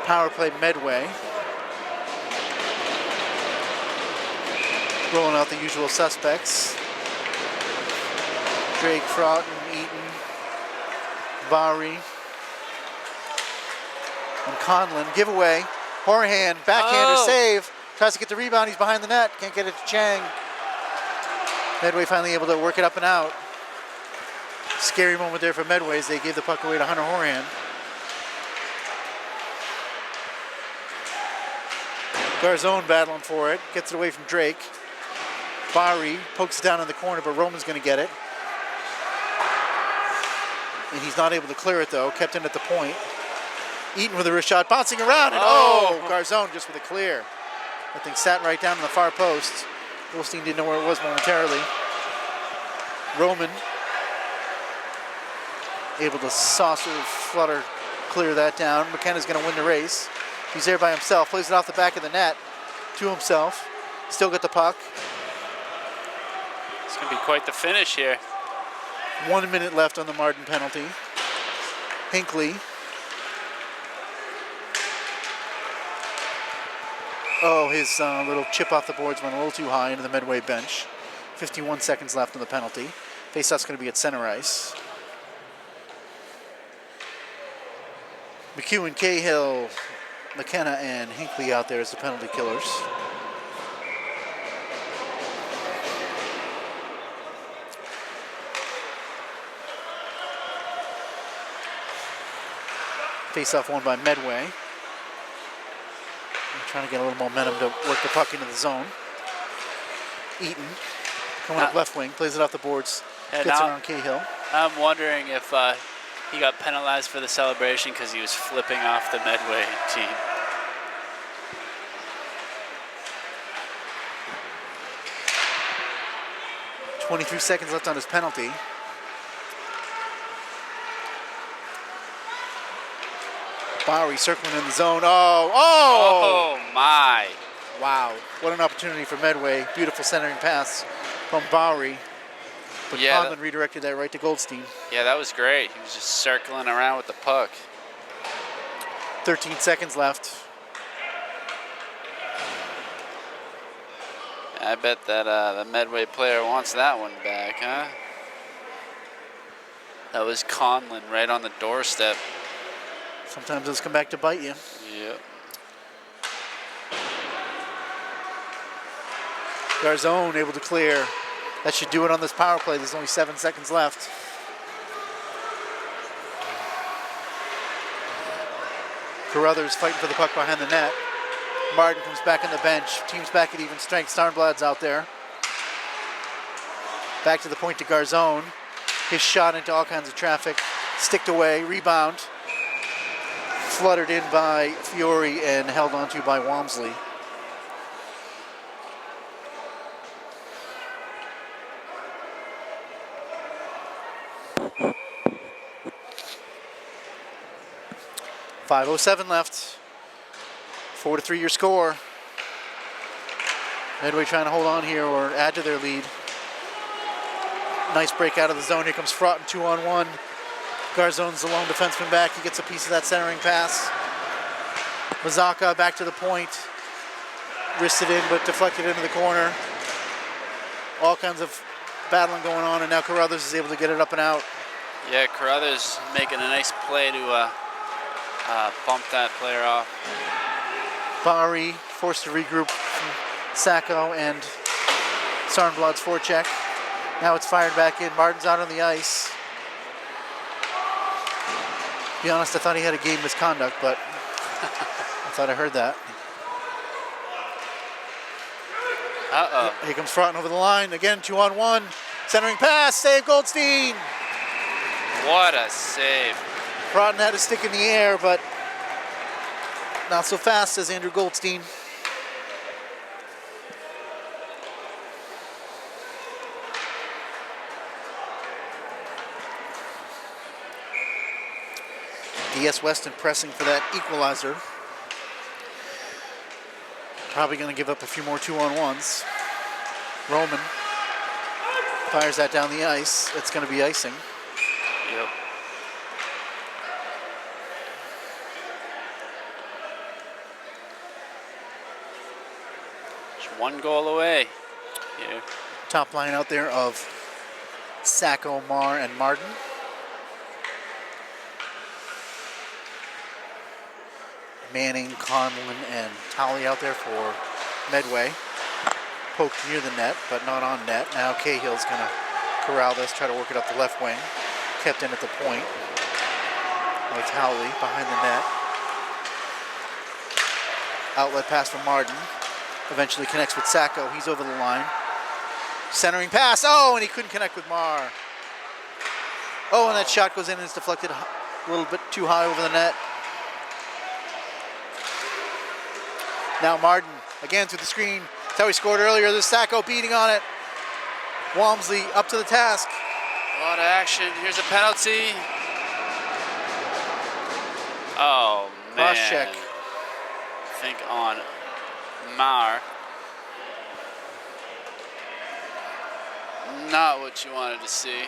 Power play Medway. Rolling out the usual suspects. Drake, Fraughton, Eaton, Bari, and Conlon. Giveaway. Horahan, backhander save. Tries to get the rebound. He's behind the net. Can't get it to Chang. Medway finally able to work it up and out. Scary moment there for Medway as they gave the puck away to Hunter Horahan. Garzone battling for it. Gets it away from Drake. Bari pokes it down in the corner, but Roman's going to get it. And he's not able to clear it, though. Kept in at the point. Eaton with a wrist shot, bouncing around, and Garzone just with a clear. That thing sat right down in the far post. Goldstein didn't know where it was momentarily. Roman able to saucer, flutter, clear that down. McKenna's going to win the race. He's there by himself, plays it off the back of the net to himself. Still got the puck. It's going to be quite the finish here. 1 minute left on the Martin penalty. Hinckley. Oh, his little chip off the boards went a little too high into the Medway bench. 51 seconds left on the penalty. Faceoff's going to be at center ice. McEwen, Cahill, McKenna, and Hinckley out there as the penalty killers. Face-off won by Medway. Trying to get a little momentum to work the puck into the zone. Eaton coming up left wing, plays it off the boards, gets it around Cahill. I'm wondering if he got penalized for the celebration because he was flipping off the Medway team. .23 seconds left on his penalty. Bowery circling in the zone. Oh my. Wow. What an opportunity for Medway. Beautiful centering pass from Bowery. But Conlon redirected that right to Goldstein. Yeah, that was great. He was just circling around with the puck. 13 seconds left. I bet that the Medway player wants that one back, huh? That was Conlon right on the doorstep. Sometimes those come back to bite you. Yep. Garzone able to clear. That should do it on this power play. There's only 7 seconds left. Carruthers fighting for the puck behind the net. Martin comes back on the bench. Team's back at even strength. Starnblad's out there. Back to the point to Garzone. His shot into all kinds of traffic. Sticked away. Rebound. Fluttered in by Fiore and held onto by Walmsley. .507 left. 4-3 your score. Medway trying to hold on here or add to their lead. Nice break out of the zone. Here comes Fraughton 2-on-1. Garzone's the lone defenseman back. He gets a piece of that centering pass. Mazaka back to the point. Wristed in, but deflected into the corner. All kinds of battling going on, and now Carruthers is able to get it up and out. Yeah, Carruthers making a nice play to bump that player off. Bari forced to regroup from Sacco and Sarnblad's forecheck. Now it's fired back in. Martin's out on the ice. To be honest, I thought he had a game misconduct, but I thought I heard that. Uh-oh. Here comes Fraughton over the line. Again, 2-on-1. Centering pass. Save Goldstein. What a save. Fraughton had a stick in the air, but not so fast as Andrew Goldstein. DS-Weston pressing for that equalizer. Probably going to give up a few more 2-on-1s. Roman fires that down the ice. It's going to be icing. Yep. 1 goal away here. Top line out there of Sacco, Marr, and Martin. Manning, Conlon, and Tolley out there for Medway. Poked near the net, but not on net. Now Cahill's going to corral this, try to work it up the left wing. Kept in at the point. With Howley behind the net. Outlet pass from Martin. Eventually connects with Sacco. He's over the line. Centering pass. Oh, and he couldn't connect with Marr. Oh, and that shot goes in and it's deflected a little bit too high over the net. Now Martin, again through the screen. That's how he scored earlier. There's Sacco beating on it. Walmsley up to the task. A lot of action. Here's a penalty. Oh, man. Cross check. I think on Marr. Not what you wanted to see.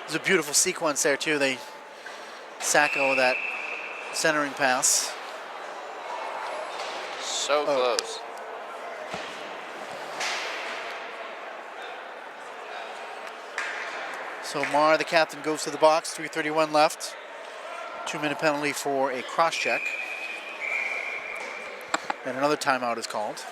There's a beautiful sequence there too. They Sacco that centering pass. So close. So Marr, the captain, goes to the box. 3:31 left. 2-minute penalty for a cross check. And another timeout is called.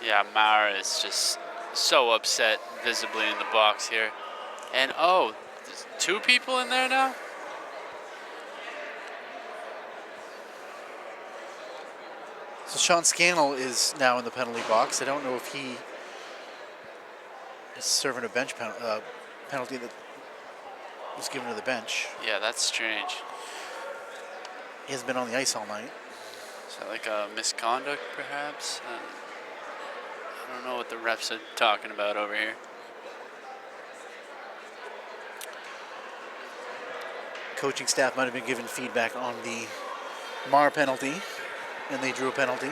Yeah, Marr is just so upset visibly in the box here. And oh, there's 2 people in there now? So Sean Scannell is now in the penalty box. I don't know if he is serving a bench penalty that was given to the bench. Yeah, that's strange. He hasn't been on the ice all night. Is that like a misconduct, perhaps? I don't know what the refs are talking about over here. Coaching staff might have been given feedback on the Marr penalty, and they drew a penalty.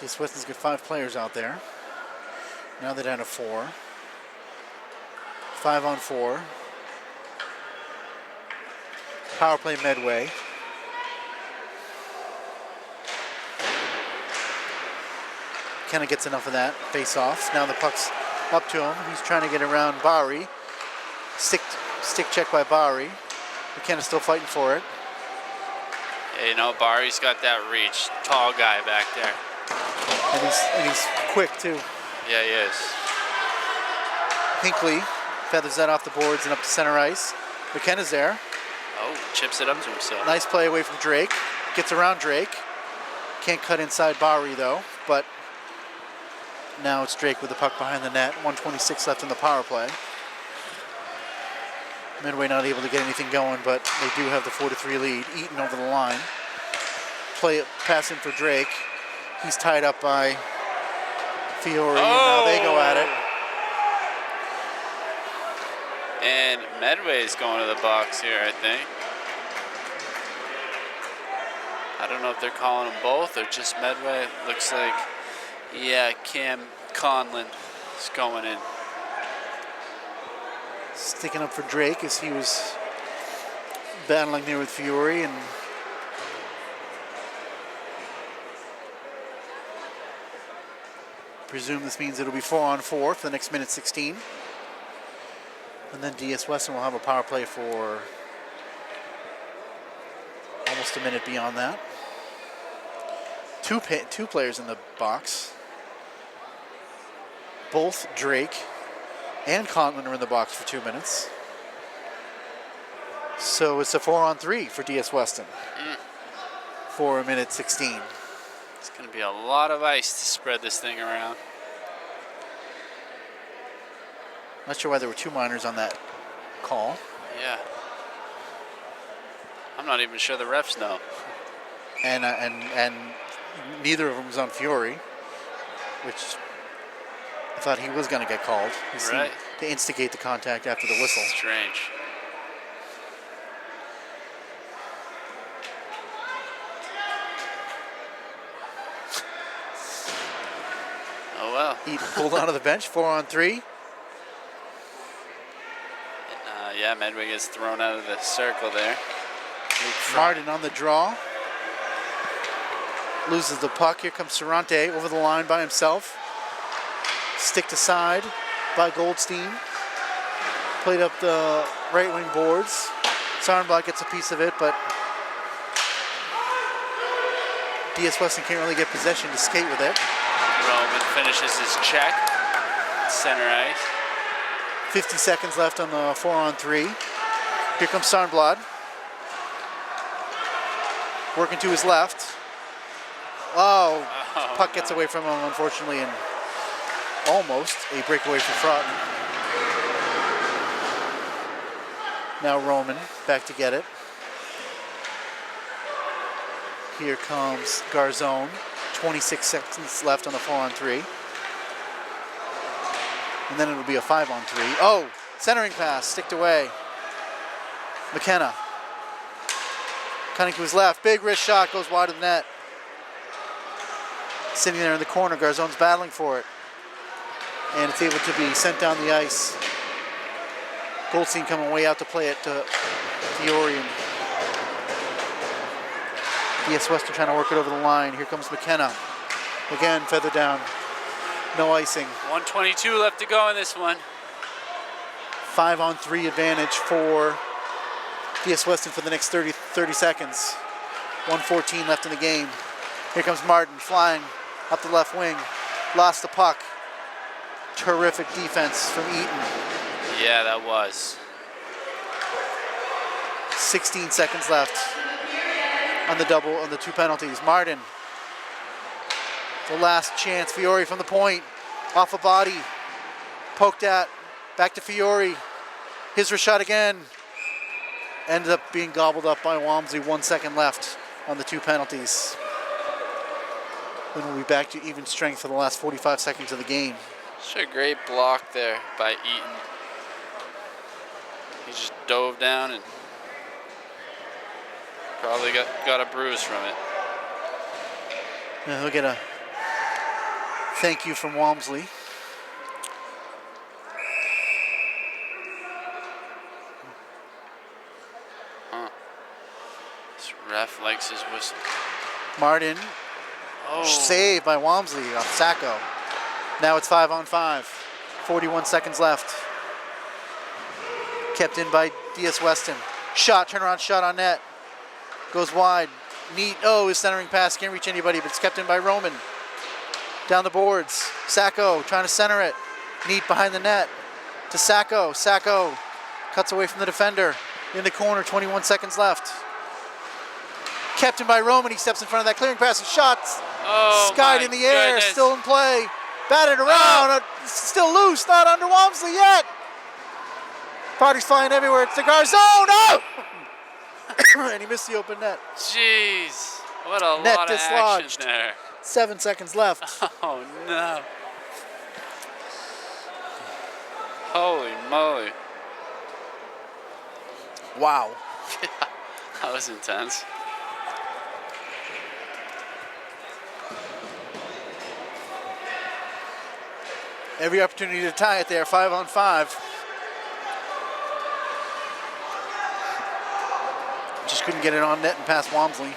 DS-Weston's got 5 players out there. Now they're down to 4. 5 on 4. Power play Medway. Kenna gets enough of that face off. Now the puck's up to him. He's trying to get around Bari. Stick check by Bari. McKenna's still fighting for it. Yeah, you know, Bari's got that reach. Tall guy back there. And he's quick too. Yeah, he is. Hinckley feathers that off the boards and up to center ice. McKenna's there. Oh, chips it up to himself. Nice play away from Drake. Gets around Drake. Can't cut inside Bari though, but now it's Drake with the puck behind the net. 1:26 left in the power play. Medway not able to get anything going, but they do have the 4-3 lead. Eaton over the line. Pass in for Drake. He's tied up by Fiore. And now they go at it. And Medway's going to the box here, I think. I don't know if they're calling them both or just Medway. Looks like, yeah, Cam Conlon is going in. Sticking up for Drake as he was battling there with Fiore, and presume this means it'll be 4 on 4 for the next minute 16. And then DS-Weston will have a power play for almost a minute beyond that. Two players in the box. Both Drake and Conlon are in the box for 2 minutes. So it's a 4 on 3 for DS-Weston for a minute 16. It's going to be a lot of ice to spread this thing around. Not sure why there were 2 minors on that call. Yeah. I'm not even sure the refs know. And neither of them was on Fiore, which I thought he was going to get called. He to instigate the contact after the whistle. Strange. Oh well. Eaton pulled onto the bench, 4-on-3. Yeah, Medway gets thrown out of the circle there. Martin on the draw. Loses the puck. Here comes Cerrante over the line by himself. Sticked aside by Goldstein. Played up the right wing boards. Sarnblatt gets a piece of it, but DS-Weston can't really get possession to skate with it. Roman finishes his check. Center ice. 50 seconds left on the 4-on-3. Here comes Sarnblad. Working to his left. Oh, puck gets away from him, unfortunately, and almost a breakaway for Fraughton. Now Roman back to get it. Here comes Garzone. 26 seconds left on the 4-on-3. And then it'll be a 5-on-3. Oh, centering pass, sticked away. McKenna. Cutting to his left, big wrist shot, goes wide of the net. Sitting there in the corner, Garzone's battling for it. And it's able to be sent down the ice. Goldstein coming way out to play it to Fiore. DS-Weston trying to work it over the line. Here comes McKenna. Again, feather down. No icing. 1:22 left to go in this one. 5-on-3 advantage for DS-Weston for the next 30 seconds. 1:14 left in the game. Here comes Martin flying up the left wing. Lost the puck. Terrific defense from Eaton. Yeah, that was. 16 seconds left on the double, on the 2 penalties. Martin. The last chance. Fiore from the point. Off a body. Poked at. Back to Fiore. His wrist shot again. Ended up being gobbled up by Walmsley. 1 second left on the 2 penalties. Then we'll be back to even strength for the last 45 seconds of the game. Such a great block there by Eaton. He just dove down and probably got a bruise from it. Yeah, he'll get a thank you from Walmsley. This ref likes his whistle. Martin. Oh. Saved by Walmsley off Sacco. Now it's 5-on-5. 41 seconds left. Kept in by DS-Weston. Shot, turnaround shot on net. Goes wide. Neat. Oh, his centering pass can't reach anybody, but it's kept in by Roman. Down the boards. Sacco trying to center it. Neat behind the net. To Sacco. Sacco cuts away from the defender. In the corner, 21 seconds left. Kept in by Roman. He steps in front of that clearing pass and shots. Oh, Skied my in the air, goodness. still in play. Batted around, still loose, not under Walmsley yet. Party's flying everywhere. It's the Garzone. Oh! And he missed the open net. Jeez. What a Net lot of dislodged. action there. 7 seconds left. Oh, no. Holy moly. Wow. That was intense. Every opportunity to tie it there, 5-on-5. Just couldn't get it on net and past Walmsley.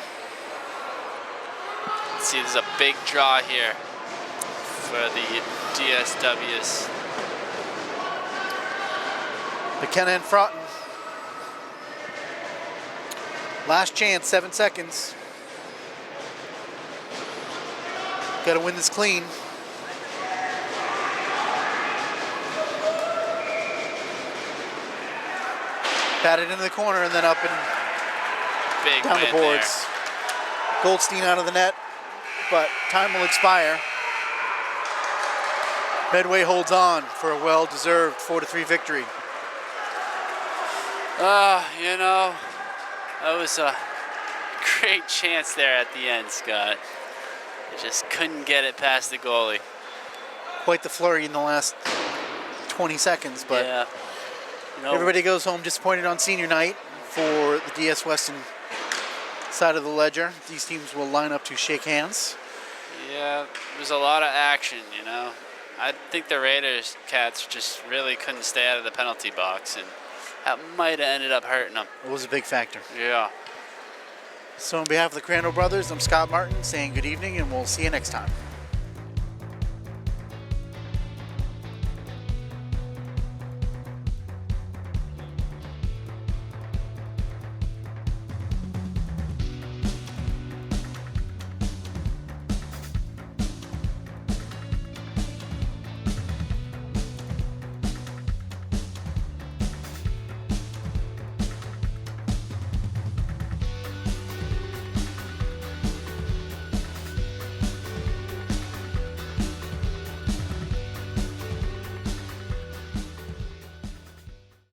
See, there's a big draw here for the DSWs. McKenna and Fraughton. Last chance, 7 seconds. Got to win this clean. Batted into the corner and then up and Big down the win boards. Goldstein out of the net, but time will expire. Medway holds on for a well-deserved 4-3 victory. You know, that was a great chance there at the end, Scott. They just couldn't get it past the goalie. Quite the flurry in the last 20 seconds, but yeah. everybody goes home disappointed on senior night for the DS-Weston side of the ledger. These teams will line up to shake hands. Yeah, there's a lot of action, I think the Raiders cats just really couldn't stay out of the penalty box, and that might have ended up hurting them. It was a big factor. Yeah. So on behalf of the Crandall brothers, I'm Scott Martin saying good evening, and we'll see you next time.